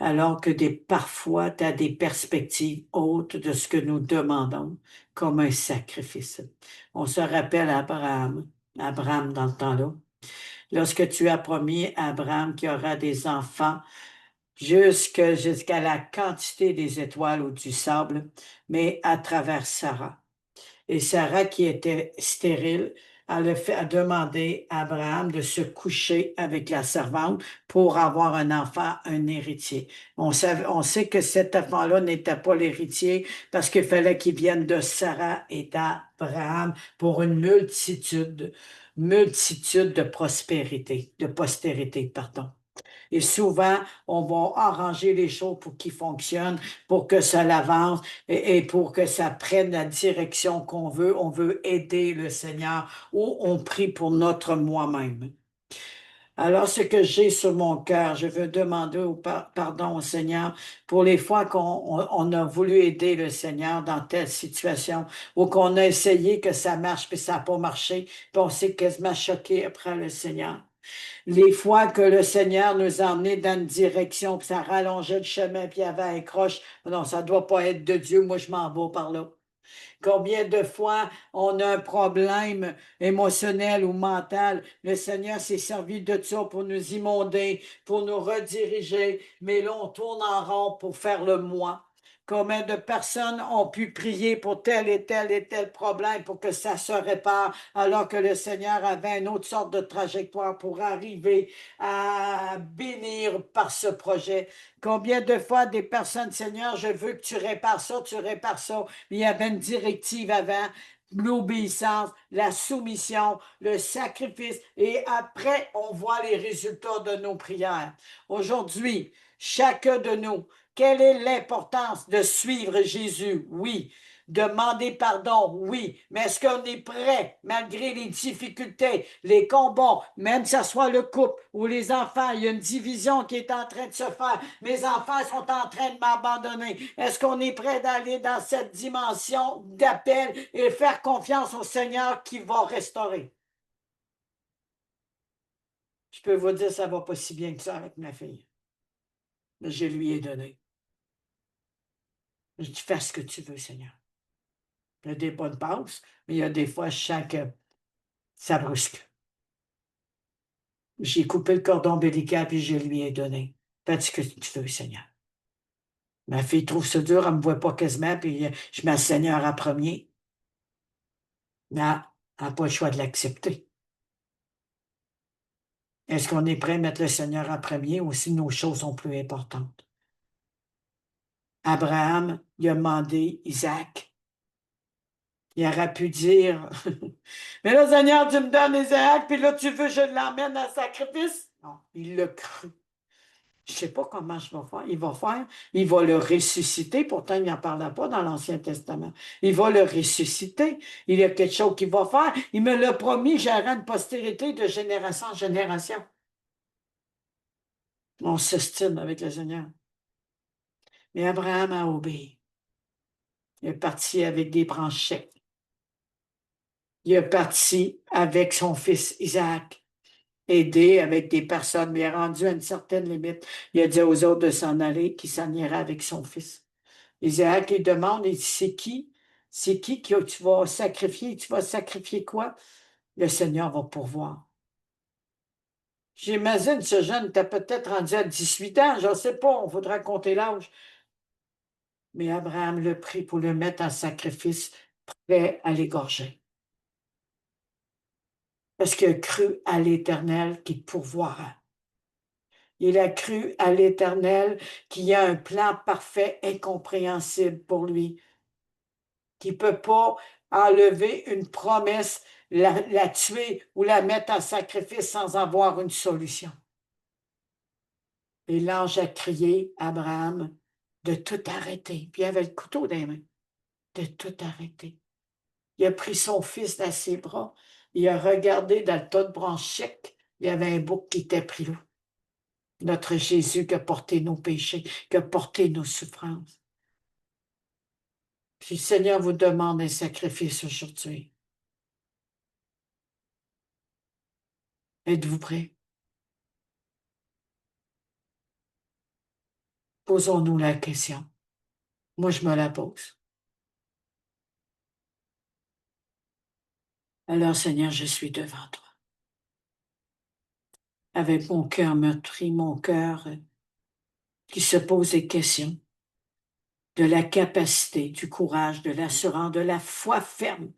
Alors que parfois, tu as des perspectives hautes de ce que nous demandons comme un sacrifice. On se rappelle Abraham dans le temps-là. Lorsque tu as promis à Abraham qu'il y aura des enfants jusqu'à la quantité des étoiles ou du sable, mais à travers Sarah. Et Sarah, qui était stérile, a demandé à Abraham de se coucher avec la servante pour avoir un enfant, un héritier. On sait que cet enfant-là n'était pas l'héritier parce qu'il fallait qu'il vienne de Sarah et d'Abraham pour une multitude de prospérité, de postérité, pardon. Et souvent, on va arranger les choses pour qu'ils fonctionnent, pour que ça l'avance et pour que ça prenne la direction qu'on veut. On veut aider le Seigneur ou on prie pour notre moi-même. Alors, ce que j'ai sur mon cœur, je veux demander pardon au Seigneur pour les fois qu'on a voulu aider le Seigneur dans telle situation ou qu'on a essayé que ça marche puis ça n'a pas marché, puis on s'est quasiment choqué après le Seigneur. Les fois que le Seigneur nous a emmenés dans une direction, puis ça rallongeait le chemin, puis il y avait un croche. Non, ça ne doit pas être de Dieu, moi je m'en vais par là. Combien de fois on a un problème émotionnel ou mental, le Seigneur s'est servi de ça pour nous immoder, pour nous rediriger, mais là on tourne en rond pour faire le moi. Combien de personnes ont pu prier pour tel et tel et tel problème pour que ça se répare, alors que le Seigneur avait une autre sorte de trajectoire pour arriver à bénir par ce projet. Combien de fois des personnes, Seigneur, je veux que tu répares ça, mais il y avait une directive avant, l'obéissance, la soumission, le sacrifice, et après, on voit les résultats de nos prières. Aujourd'hui, chacun de nous, quelle est l'importance de suivre Jésus? Oui, Demander pardon, oui. Mais est-ce qu'on est prêt, malgré les difficultés, les combats, même que ce soit le couple ou les enfants, il y a une division qui est en train de se faire. Mes enfants sont en train de m'abandonner. Est-ce qu'on est prêt d'aller dans cette dimension d'appel et faire confiance au Seigneur qui va restaurer? Je peux vous dire, ça ne va pas si bien que ça avec ma fille. Mais je lui ai donné. Je dis, fais ce que tu veux, Seigneur. Il y a des bonnes passes, mais il y a des fois, je sens que ça brusque. J'ai coupé le cordon ombilical puis je lui ai donné. Fais ce que tu veux, Seigneur. Ma fille trouve ça dur, elle ne me voit pas quasiment, puis je mets le Seigneur en premier. Mais elle n'a pas le choix de l'accepter. Est-ce qu'on est prêt à mettre le Seigneur en premier ou si nos choses sont plus importantes? Abraham, il a demandé Isaac. Il aurait pu dire, mais là, Seigneur, tu me donnes Isaac, puis là, tu veux que je l'emmène à sacrifice? Non, il l'a cru. Je ne sais pas comment je vais faire. Il va le ressusciter. Pourtant, il n'en parlait pas dans l'Ancien Testament. Il va le ressusciter. Il y a quelque chose qu'il va faire. Il me l'a promis, j'aurai une postérité de génération en génération. On s'estime avec le Seigneur. Mais Abraham a obéi. Il est parti avec des branches sèches. Il est parti avec son fils Isaac, aidé avec des personnes, mais il est rendu à une certaine limite. Il a dit aux autres de s'en aller, qu'il s'en ira avec son fils. Isaac, il demande, il dit, c'est qui? C'est qui que tu vas sacrifier? Tu vas sacrifier quoi? Le Seigneur va pourvoir. J'imagine ce jeune était peut-être rendu à 18 ans, je ne sais pas, on voudra compter l'âge. Mais Abraham le prit pour le mettre en sacrifice, prêt à l'égorger. Parce qu'il a cru à l'Éternel qui pourvoira. Il a cru à l'Éternel qui a un plan parfait, incompréhensible pour lui, qui ne peut pas enlever une promesse, la tuer ou la mettre en sacrifice sans avoir une solution. Et l'ange a crié à Abraham de tout arrêter. Puis il avait le couteau dans les mains, de tout arrêter. Il a pris son fils dans ses bras, il a regardé dans le tas de branches secs, il y avait un bouc qui était pris là. Notre Jésus qui a porté nos péchés, qui a porté nos souffrances. Puis le Seigneur vous demande un sacrifice aujourd'hui. Êtes-vous prêts? Posons-nous la question. Moi, je me la pose. Alors, Seigneur, je suis devant toi. Avec mon cœur meurtri, mon cœur qui se pose des questions, de la capacité, du courage, de l'assurance, de la foi ferme,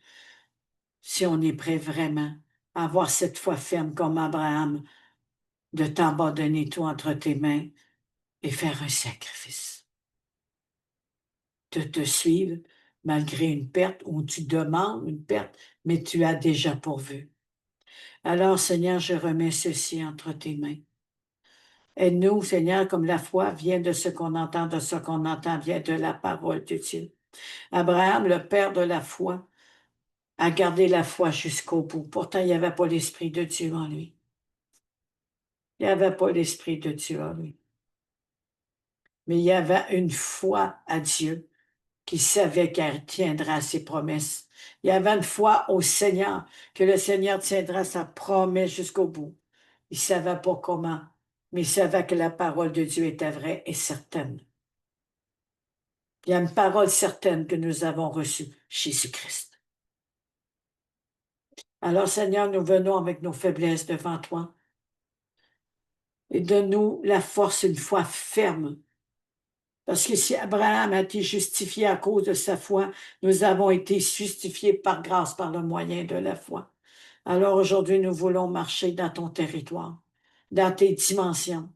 si on est prêt vraiment à avoir cette foi ferme comme Abraham, de t'abandonner tout entre tes mains et faire un sacrifice. De te suivre malgré une perte où tu demandes une perte, mais tu as déjà pourvu. Alors, Seigneur, je remets ceci entre tes mains. Aide-nous, Seigneur, comme la foi vient de ce qu'on entend vient de la parole de Dieu. Abraham, le père de la foi, a gardé la foi jusqu'au bout. Pourtant, il n'y avait pas l'Esprit de Dieu en lui. Il n'y avait pas l'Esprit de Dieu en lui. Mais il y avait une foi à Dieu qui savait qu'elle tiendra ses promesses. Il y avait une foi au Seigneur, que le Seigneur tiendra sa promesse jusqu'au bout. Il ne savait pas comment, mais il savait que la parole de Dieu était vraie et certaine. Il y a une parole certaine que nous avons reçue, Jésus-Christ. Alors, Seigneur, nous venons avec nos faiblesses devant toi et donne-nous la force, une foi ferme. Parce que si Abraham a été justifié à cause de sa foi, nous avons été justifiés par grâce, par le moyen de la foi. Alors aujourd'hui, nous voulons marcher dans ton territoire, dans tes dimensions,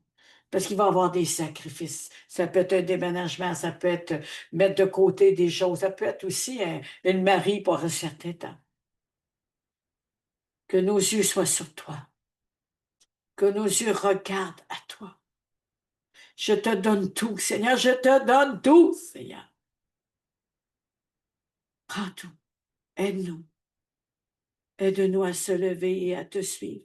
parce qu'il va y avoir des sacrifices. Ça peut être un déménagement, ça peut être mettre de côté des choses, ça peut être aussi une Marie pour un certain temps. Que nos yeux soient sur toi, que nos yeux regardent à toi. Je te donne tout, Seigneur, je te donne tout, Seigneur. Prends tout. Aide-nous. Aide-nous à se lever et à te suivre,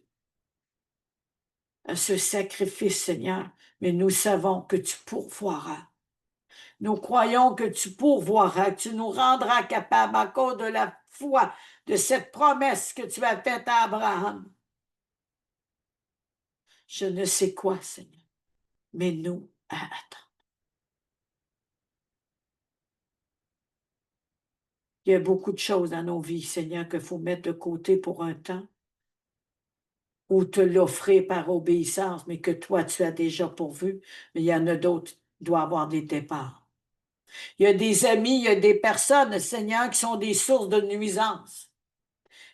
à ce sacrifice, Seigneur. Mais nous savons que tu pourvoiras. Nous croyons que tu pourvoiras, que tu nous rendras capables à cause de la foi, de cette promesse que tu as faite à Abraham. Je ne sais quoi, Seigneur, mais nous à attendre. Il y a beaucoup de choses dans nos vies, Seigneur, qu'il faut mettre de côté pour un temps ou te l'offrir par obéissance, mais que toi, tu as déjà pourvu. Mais il y en a d'autres qui doivent avoir des départs. Il y a des amis, il y a des personnes, Seigneur, qui sont des sources de nuisance.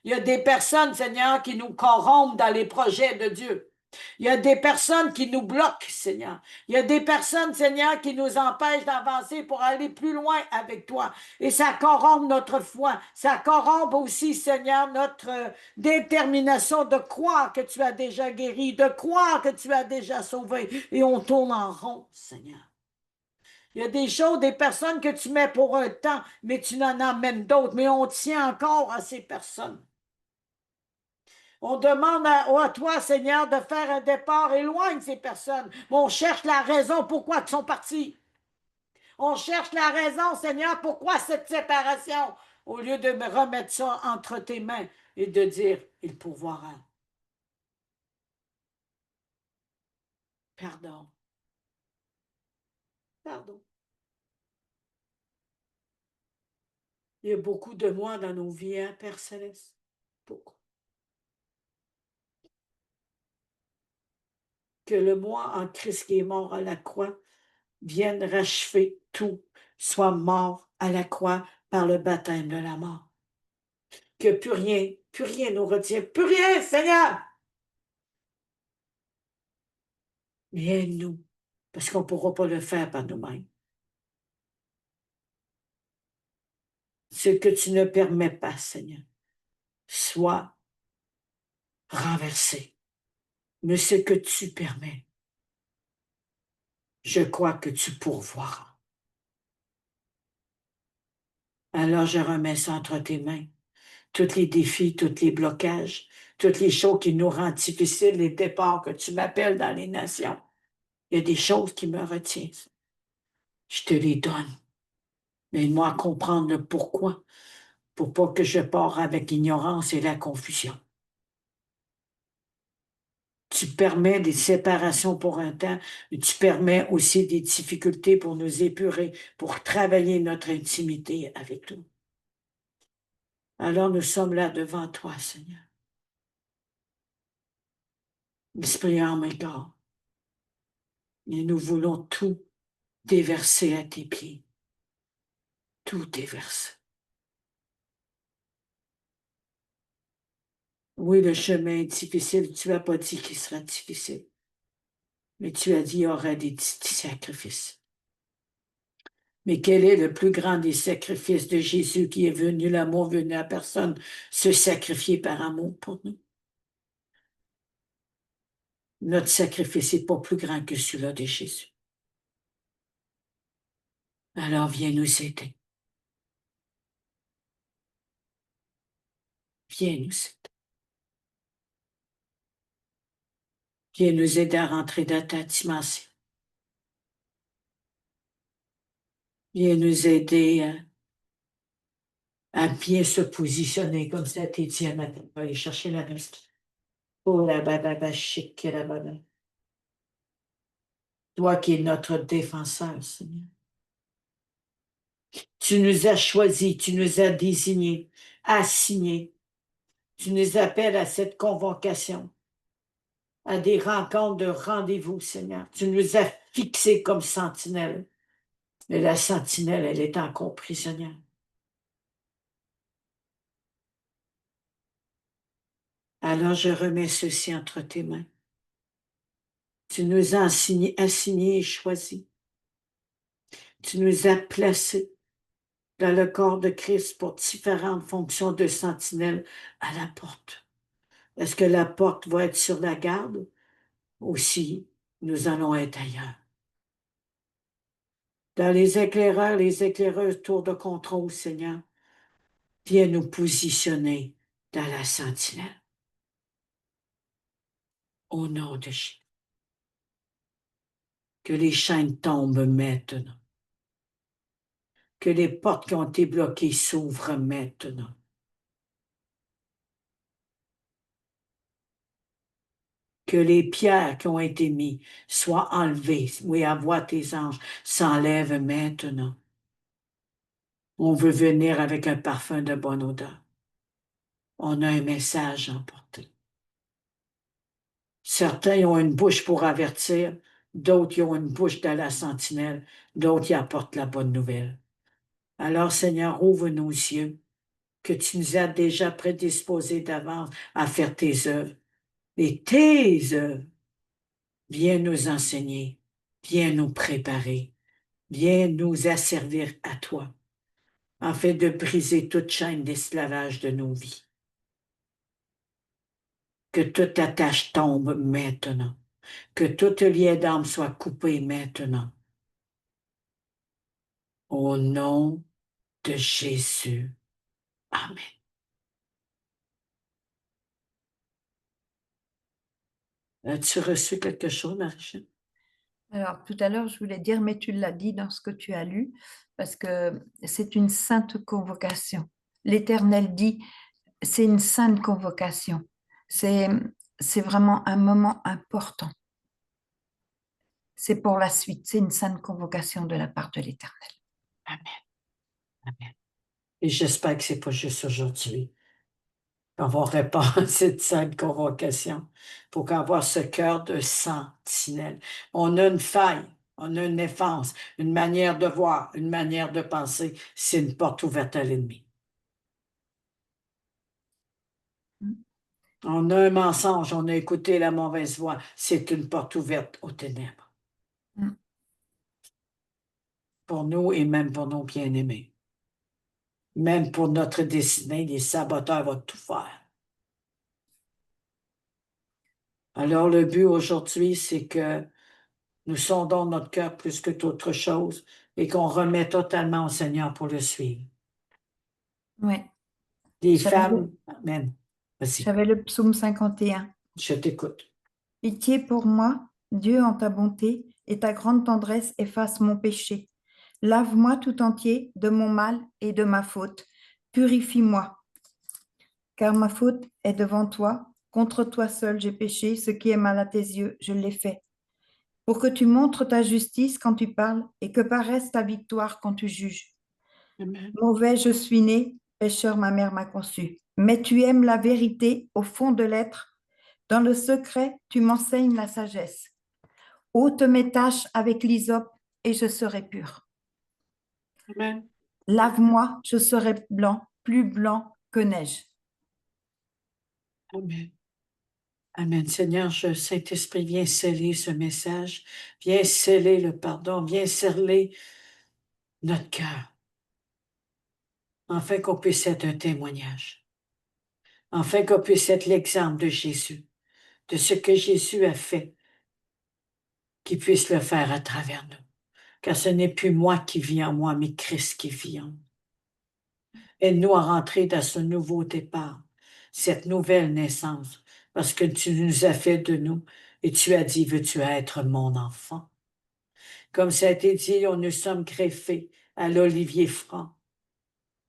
Il y a des personnes, Seigneur, qui nous corrompent dans les projets de Dieu. Il y a des personnes qui nous bloquent, Seigneur. Il y a des personnes, Seigneur, qui nous empêchent d'avancer pour aller plus loin avec toi. Et ça corrompt notre foi. Ça corrompt aussi, Seigneur, notre détermination de croire que tu as déjà guéri, de croire que tu as déjà sauvé. Et on tourne en rond, Seigneur. Il y a des choses, des personnes que tu mets pour un temps, mais tu n'en amènes d'autres. Mais on tient encore à ces personnes. On demande à toi, Seigneur, de faire un départ. Éloigne ces personnes. On cherche la raison pourquoi ils sont partis. On cherche la raison, Seigneur, pourquoi cette séparation, au lieu de me remettre ça entre tes mains et de dire, il pourvoira. Pardon. Pardon. Il y a beaucoup de moi dans nos vies, hein, Père Céleste. Beaucoup. Que le moi en Christ qui est mort à la croix vienne rachever tout, soit mort à la croix par le baptême de la mort. Que plus rien nous retient, plus rien, Seigneur. Mais aide-nous, parce qu'on ne pourra pas le faire par nous-mêmes. Ce que tu ne permets pas, Seigneur, soit renversé. Mais ce que tu permets, je crois que tu pourvoiras. Alors je remets ça entre tes mains. Tous les défis, tous les blocages, toutes les choses qui nous rendent difficiles, les départs que tu m'appelles dans les nations. Il y a des choses qui me retiennent. Je te les donne. Mais moi, comprendre le pourquoi, pour pas que je pars avec l'ignorance et la confusion. Tu permets des séparations pour un temps, mais tu permets aussi des difficultés pour nous épurer, pour travailler notre intimité avec toi. Alors nous sommes là devant toi, Seigneur. Esprit, âme et corps. Et nous voulons tout déverser à tes pieds. Tout déverser. Oui, le chemin est difficile. Tu n'as pas dit qu'il sera difficile. Mais tu as dit qu'il y aurait des sacrifices. Mais quel est le plus grand des sacrifices de Jésus qui est venu, l'amour venu à personne, se sacrifier par amour pour nous? Notre sacrifice n'est pas plus grand que celui-là de Jésus. Alors viens nous aider. Viens nous aider. Viens nous aider à rentrer dans ta dimension. Viens nous aider à bien se positionner comme ça, Étienne, matin. On va aller chercher la reste. Oh la baba chic, la baba. Toi qui es notre défenseur, Seigneur. Tu nous as choisis, tu nous as désignés, assignés. Tu nous appelles à cette convocation, à des rencontres de rendez-vous, Seigneur. Tu nous as fixés comme sentinelle. Mais la sentinelle, elle est encore prisonnière. Alors je remets ceci entre tes mains. Tu nous as assignés et choisis. Tu nous as placés dans le corps de Christ pour différentes fonctions de sentinelle à la porte. Est-ce que la porte va être sur la garde? Aussi, nous allons être ailleurs. Dans les éclaireurs, les éclaireuses, tour de contrôle, Seigneur, Viens nous positionner dans la sentinelle. Au nom de Jésus. Que les chaînes tombent maintenant. Que les portes qui ont été bloquées s'ouvrent maintenant. Que les pierres qui ont été mises soient enlevées. Oui, à voix tes anges s'enlèvent maintenant. On veut venir avec un parfum de bonne odeur. On a un message à emporter. Certains ont une bouche pour avertir, d'autres ont une bouche dans la sentinelle, d'autres y apportent la bonne nouvelle. Alors, Seigneur, ouvre nos yeux, que tu nous as déjà prédisposés d'avance à faire tes œuvres. Et tes œuvres, viens nous enseigner, viens nous préparer, viens nous asservir à toi, afin de briser toute chaîne d'esclavage de nos vies. Que toute attache tombe maintenant, que tout lien d'âme soit coupé maintenant. Au nom de Jésus. Amen. As-tu reçu quelque chose, Marie-Jeanne? Alors, tout à l'heure, je voulais dire, mais tu l'as dit dans ce que tu as lu, parce que c'est une sainte convocation. L'Éternel dit, c'est une sainte convocation. C'est, c'est vraiment un moment important. C'est pour la suite. C'est une sainte convocation de la part de l'Éternel. Amen. Amen. Et j'espère que c'est pas juste aujourd'hui qu'on va répondre à cette sainte convocation pour avoir ce cœur de sentinelle. On a une faille, on a une défense, une manière de voir, une manière de penser. C'est une porte ouverte à l'ennemi. On a un mensonge, on a écouté la mauvaise voix. C'est une porte ouverte aux ténèbres. Mm. Pour nous et même pour nos bien-aimés. Même pour notre destinée, les saboteurs vont tout faire. Alors, le but aujourd'hui, c'est que nous sondons notre cœur plus que d'autres choses et qu'on remet totalement au Seigneur pour le suivre. Oui. Les J'avais femmes, Amen. Vas-y, j'avais le psaume 51. je t'écoute. Pitié pour moi, Dieu, en ta bonté et ta grande tendresse, efface mon péché. Lave-moi tout entier de mon mal et de ma faute. Purifie-moi, car ma faute est devant toi. Contre toi seul j'ai péché, ce qui est mal à tes yeux, je l'ai fait. Pour que tu montres ta justice quand tu parles et que paraisse ta victoire quand tu juges. Amen. Mauvais je suis né, pécheur ma mère m'a conçu. Mais tu aimes la vérité au fond de l'être. Dans le secret, tu m'enseignes la sagesse. Ôte mes taches avec l'hysope et je serai pur. Amen. Lave-moi, je serai blanc, plus blanc que neige. Amen. Amen. Seigneur, Saint-Esprit, viens sceller ce message, viens sceller le pardon, viens sceller notre cœur, afin qu'on puisse être un témoignage, afin qu'on puisse être l'exemple de Jésus, de ce que Jésus a fait, qu'il puisse le faire à travers nous. Car ce n'est plus moi qui vis en moi, mais Christ qui vit en nous. Aide-nous à rentrer dans ce nouveau départ, cette nouvelle naissance, parce que tu nous as fait de nous et tu as dit, veux-tu être mon enfant? Comme ça a été dit, nous sommes greffés à l'olivier franc.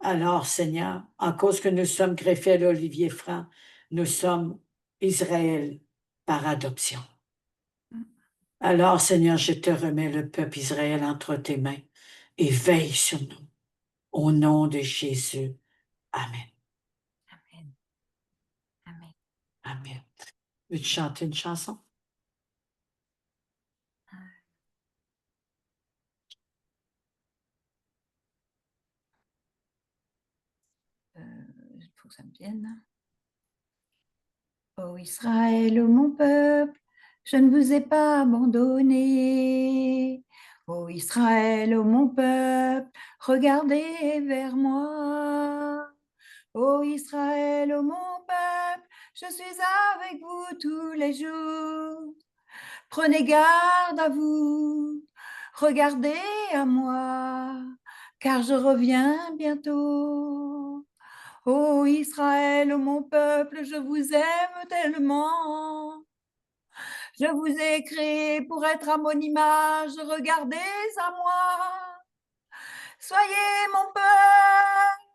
Alors, Seigneur, en cause que nous sommes greffés à l'olivier franc, nous sommes Israël par adoption. Alors, Seigneur, je te remets le peuple Israël entre tes mains et veille sur nous. Au nom de Jésus. Amen. Amen. Amen. Amen. Veux-tu chanter une chanson? Il faut que ça me vienne. Ô Israël, ô mon peuple, je ne vous ai pas abandonné. Ô Israël, ô mon peuple, regardez vers moi. Ô Israël, ô mon peuple, je suis avec vous tous les jours. Prenez garde à vous, regardez à moi, car je reviens bientôt. Ô Israël, mon peuple, je vous aime tellement. Je vous ai créé pour être à mon image, regardez à moi. Soyez mon peuple,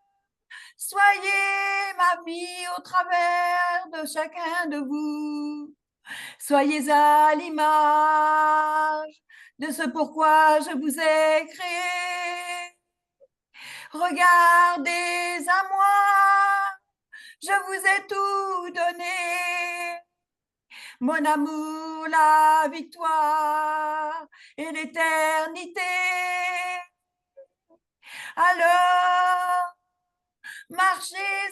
soyez ma vie au travers de chacun de vous. Soyez à l'image de ce pourquoi je vous ai créé. Regardez à moi, je vous ai tout donné. Mon amour, la victoire et l'éternité. Alors, marchez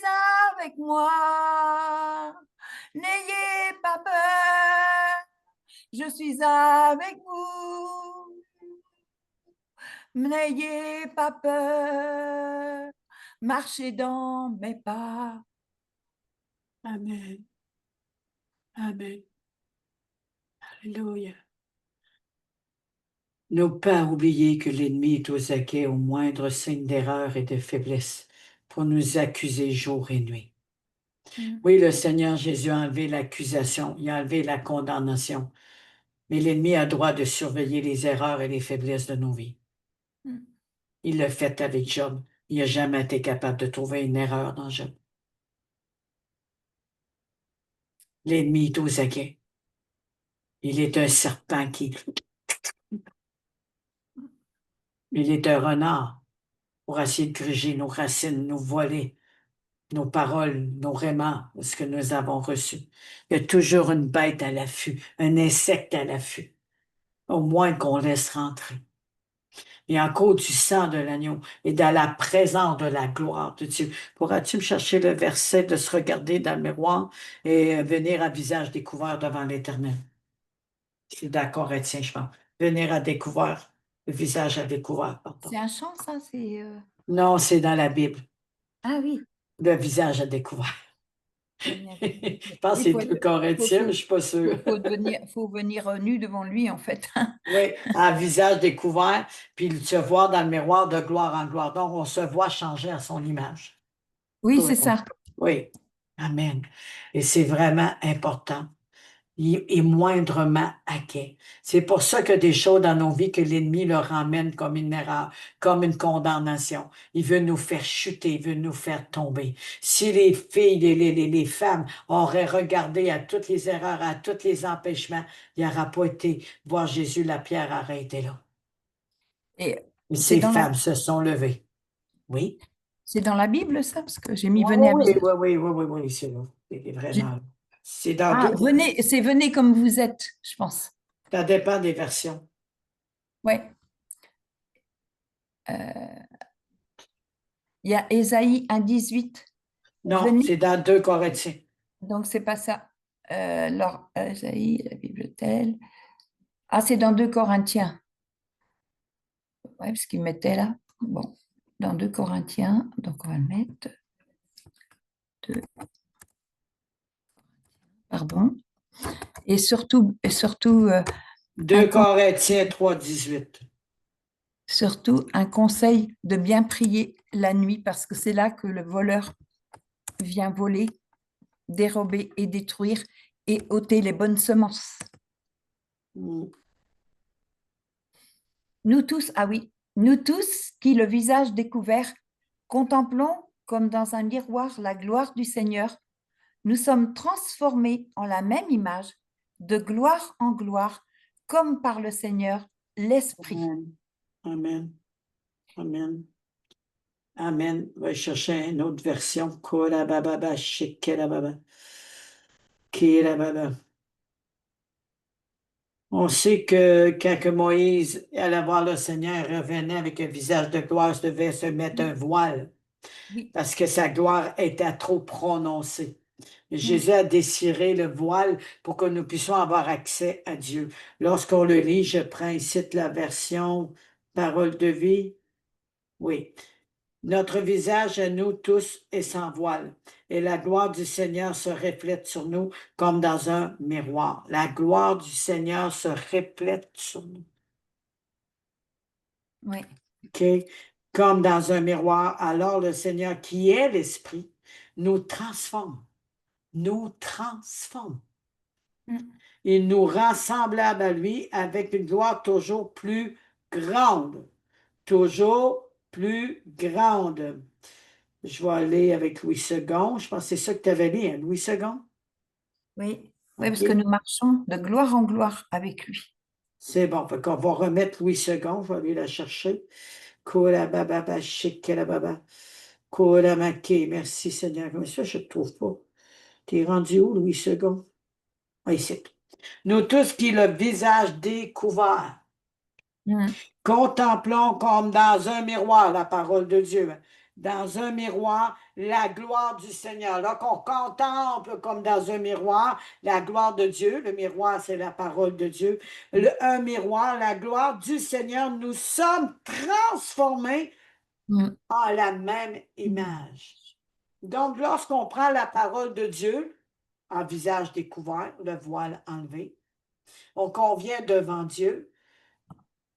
avec moi. N'ayez pas peur, je suis avec vous. N'ayez pas peur, marchez dans mes pas. Amen. Amen. Alléluia. Ne pas oublier que l'ennemi est aux aguets au moindre signe d'erreur et de faiblesse pour nous accuser jour et nuit. Oui, le Seigneur Jésus a enlevé l'accusation, il a enlevé la condamnation, mais l'ennemi a droit de surveiller les erreurs et les faiblesses de nos vies. Il l'a fait avec Job. Il n'a jamais été capable de trouver une erreur dans Job. L'ennemi est aux aguets. Il est un serpent il est un renard pour essayer de gruger nos racines, nous voler nos paroles, nos rémants, ce que nous avons reçu. Il y a toujours une bête à l'affût, un insecte à l'affût, au moins qu'on laisse rentrer. Et en cause du sang de l'agneau et dans la présence de la gloire de Dieu. Pourras-tu me chercher le verset de se regarder dans le miroir et venir à visage découvert devant l'Éternel? C'est dans Corinthiens, je pense. Venir à découvert, le visage à découvert, pardon. C'est un chant, ça? Non, c'est dans la Bible, Ah oui. le visage à découvert. Je pense que Il c'est faut, 2 Corinthiens, mais je ne suis pas sûre. faut venir nu devant lui, en fait. Oui, à visage découvert, puis se voir dans le miroir de gloire en gloire. Donc, on se voit changer à son image. Oui, Oui, c'est ça. oui. Amen. Et c'est vraiment important. Il est moindrement inquiet. C'est pour ça que des choses dans nos vies que l'ennemi leur ramène comme une erreur, comme une condamnation. Il veut nous faire chuter, il veut nous faire tomber. Si les filles, les femmes auraient regardé à toutes les erreurs, à tous les empêchements, il n'y aurait pas été voir Jésus, la pierre aurait été là. Et Et c'est ces dans la, femmes se sont levées. Oui? c'est dans la Bible, ça? Parce que j'ai mis Oui, venez à oui, visage. oui, oui, oui, oui, oui, c'est là. C'est vraiment là. C'est dans Ah, deux. venez comme vous êtes, je pense. Ça dépend des versions. Ouais. Euh, Il y a Ésaïe 1,18. Non, Venez. c'est dans 2 Corinthiens. Donc, c'est pas ça. Alors, Ésaïe, la Bible telle. Ah, c'est dans 2 Corinthiens. Ouais, parce qu'il mettait là. Bon, dans 2 Corinthiens. Donc, on va le mettre. 2, pardon. Et surtout, 2 Corinthiens 3, 18. surtout un conseil de bien prier la nuit parce que c'est là que le voleur vient voler, dérober et détruire et ôter les bonnes semences. Mm. Nous tous, ah oui, nous tous qui, le visage découvert, contemplons comme dans un miroir la gloire du Seigneur, nous sommes transformés en la même image, de gloire en gloire, comme par le Seigneur, l'Esprit. Amen. Amen. Amen. Amen. On va chercher une autre version. Kolababa, shikelababa, kirababa. On sait que quand que Moïse allait voir le Seigneur, il revenait avec un visage de gloire, il devait se mettre un voile Oui. parce que sa gloire était trop prononcée. Mm. Jésus a désiré le voile pour que nous puissions avoir accès à Dieu. Lorsqu'on le lit, je prends ici la version Parole de vie. Oui. Notre visage à nous tous est sans voile, et la gloire du Seigneur se reflète sur nous comme dans un miroir. La gloire du Seigneur se reflète sur nous. Oui. OK? Comme dans un miroir. Alors le Seigneur, qui est l'Esprit, nous transforme, nous transforme. Mm. Il nous rend semblables à lui avec une gloire toujours plus grande, toujours plus grande. Je vais aller avec Louis II. Je pense que c'est ça que tu avais lu, hein, Louis II. Oui, oui, parce que OK. nous marchons de gloire en gloire avec lui. C'est bon. Fait qu'on va remettre Louis II. Je vais aller la chercher. Kola baba ba shikela baba. Kola maké. Merci Seigneur. Comme ça, je ne te trouve pas. T'es rendu où, Louis II? Ah, ici. Nous tous qui le visage découvert. Mm. Contemplons comme dans un miroir la parole de Dieu. Dans un miroir, la gloire du Seigneur. Là qu'on contemple comme dans un miroir la gloire de Dieu. Le miroir, c'est la parole de Dieu. Un miroir, la gloire du Seigneur. Nous sommes transformés Mm. en la même Mm. image. Donc, lorsqu'on prend la parole de Dieu, en visage découvert, le voile enlevé, on convient devant Dieu.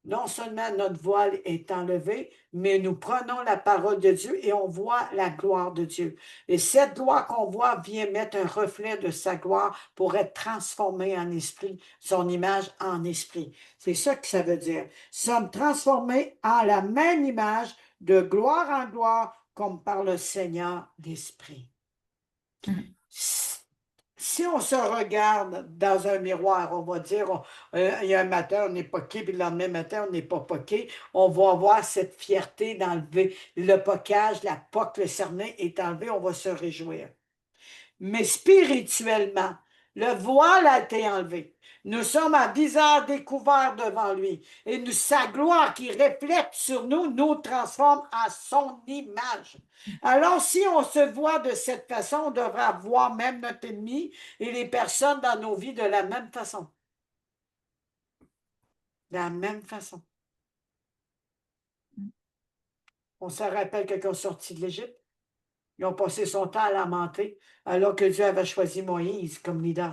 Non seulement notre voile est enlevé, mais nous prenons la parole de Dieu et on voit la gloire de Dieu. Et cette gloire qu'on voit vient mettre un reflet de sa gloire pour être transformé en esprit, son image en esprit. C'est ça que ça veut dire. Sommes transformés en la même image de gloire en gloire comme par le Seigneur l'Esprit. Mm. Si on se regarde dans un miroir, on va dire, il y a un matin, on n'est pas poqué, puis le lendemain matin, on n'est pas poqué, on va avoir cette fierté d'enlever le poquage, la poque, le cerné est enlevé, on va se réjouir. Mais spirituellement, le voile a été enlevé. Nous sommes à visage découvert devant lui. Et sa gloire qui reflète sur nous nous transforme à son image. Alors, si on se voit de cette façon, on devra voir même notre ennemi et les personnes dans nos vies de la même façon. De la même façon. On se rappelle quand ils ont sorti de l'Égypte. Ils ont passé son temps à lamenter alors que Dieu avait choisi Moïse comme leader.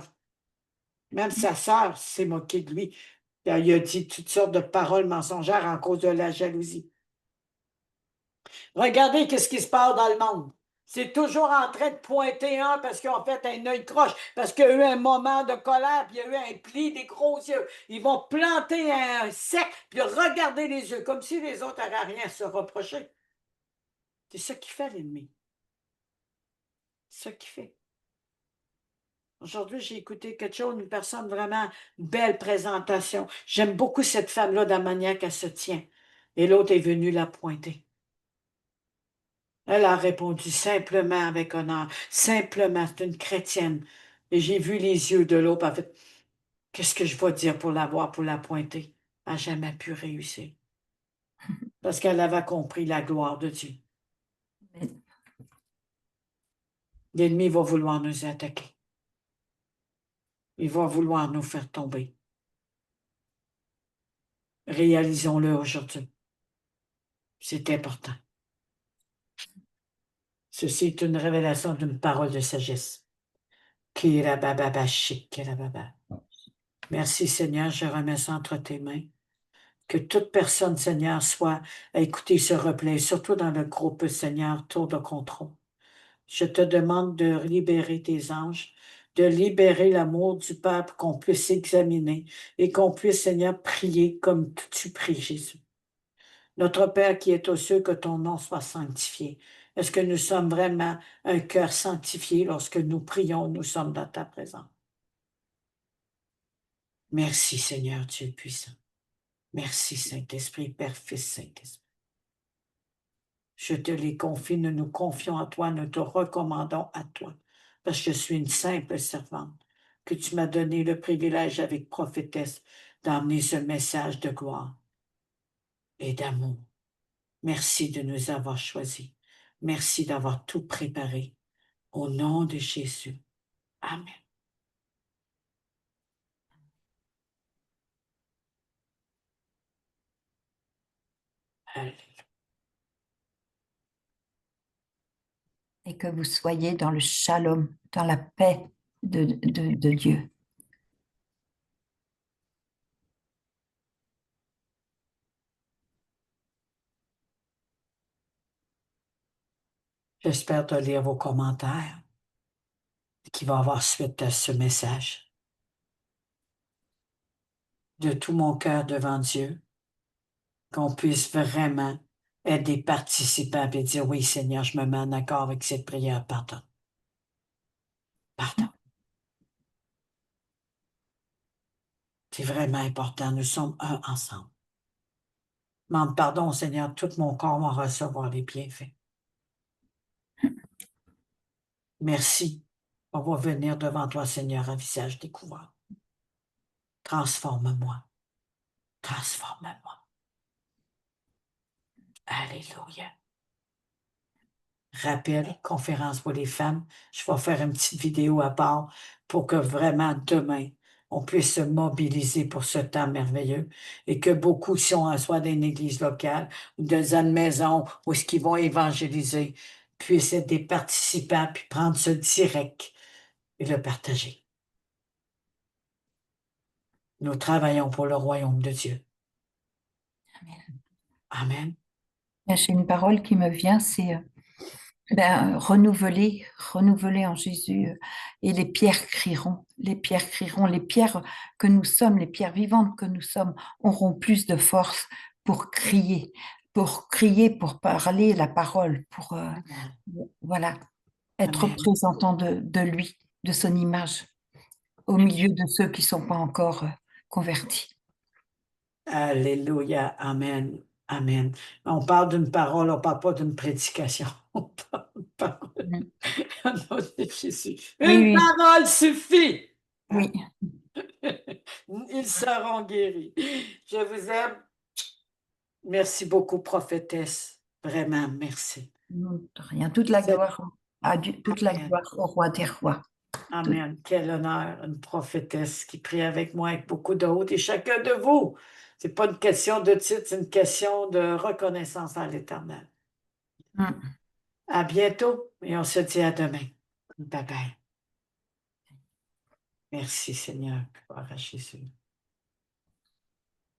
Même sa sœur s'est moquée de lui. Il a dit toutes sortes de paroles mensongères en cause de la jalousie. Regardez ce qui se passe dans le monde. C'est toujours en train de pointer un parce qu'ils ont fait un œil croche, parce qu'il y a eu un moment de colère, puis il y a eu un pli des gros yeux. Ils vont planter un sec, puis regarder les yeux, comme si les autres n'auraient rien à se reprocher. C'est ça qui fait l'ennemi. C'est ça qui fait. Aujourd'hui, j'ai écouté quelque chose, une personne vraiment belle présentation. J'aime beaucoup cette femme-là, de la manière qu'elle se tient. Et l'autre est venu la pointer. Elle a répondu simplement avec honneur, simplement, c'est une chrétienne. Et j'ai vu les yeux de l'autre, elle a fait, qu'est-ce que je vais dire pour l'avoir, pour la pointer? Elle n'a jamais pu réussir. Parce qu'elle avait compris la gloire de Dieu. Amen. L'ennemi va vouloir nous attaquer. Il va vouloir nous faire tomber. Réalisons-le aujourd'hui. C'est important. Ceci est une révélation d'une parole de sagesse. Kirabababa, kirababa. Merci Seigneur, je remets ça entre tes mains. Que toute personne, Seigneur, soit à écouter ce replay, surtout dans le groupe, Seigneur, tour de contrôle. Je te demande de libérer tes anges, de libérer l'amour du peuple, qu'on puisse examiner et qu'on puisse, Seigneur, prier comme tu pries, Jésus. Notre Père qui est aux cieux, que ton nom soit sanctifié. Est-ce que nous sommes vraiment un cœur sanctifié lorsque nous prions, nous sommes dans ta présence? Merci, Seigneur Dieu puissant. Merci, Saint-Esprit, Père, Fils, Saint-Esprit. Je te les confie, nous nous confions à toi, nous te recommandons à toi, parce que je suis une simple servante, que tu m'as donné le privilège avec prophétesse d'emmener ce message de gloire et d'amour. Merci de nous avoir choisis. Merci d'avoir tout préparé. Au nom de Jésus. Amen. Alléluia. Et que vous soyez dans le shalom, dans la paix de Dieu. J'espère de lire vos commentaires qui va avoir suite à ce message. De tout mon cœur devant Dieu, qu'on puisse vraiment être des participants et dire, oui, Seigneur, je me mets en accord avec cette prière. Pardon. Pardon. C'est vraiment important. Nous sommes un ensemble. Demande pardon, Seigneur, tout mon corps va recevoir les bienfaits. Merci. On va venir devant toi, Seigneur, à visage découvert. Transforme-moi. Transforme-moi. Alléluia. Rappel, conférence pour les femmes. Je vais faire une petite vidéo à part pour que vraiment demain, on puisse se mobiliser pour ce temps merveilleux et que beaucoup, si on soit dans une église locale ou dans une maison où ce qu'ils vont évangéliser, puissent être des participants puis prendre ce direct et le partager. Nous travaillons pour le royaume de Dieu. Amen. J'ai une parole qui me vient, c'est renouveler en Jésus. Et les pierres crieront, les pierres que nous sommes, les pierres vivantes que nous sommes, auront plus de force pour crier, pour parler la parole, pour voilà, être Amen. représentant de lui, de son image, au milieu de ceux qui ne sont pas encore convertis. Alléluia. Amen. Amen. On parle d'une parole, on ne parle pas d'une prédication. On parle d'une parole. Au nom de Jésus. Oui, Une oui, parole suffit. oui. Ils seront guéris. Je vous aime. Merci beaucoup, prophétesse. Vraiment, merci. Non, de rien. Toute la gloire à Dieu, toute la Amen. gloire au roi des rois. Amen. Quel honneur, une prophétesse qui prie avec moi, avec beaucoup d'autres, et chacun de vous. Ce n'est pas une question de titre, c'est une question de reconnaissance à l'Éternel. Mm. À bientôt et on se dit à demain. Bye bye. Merci Seigneur. Gloire à Jésus.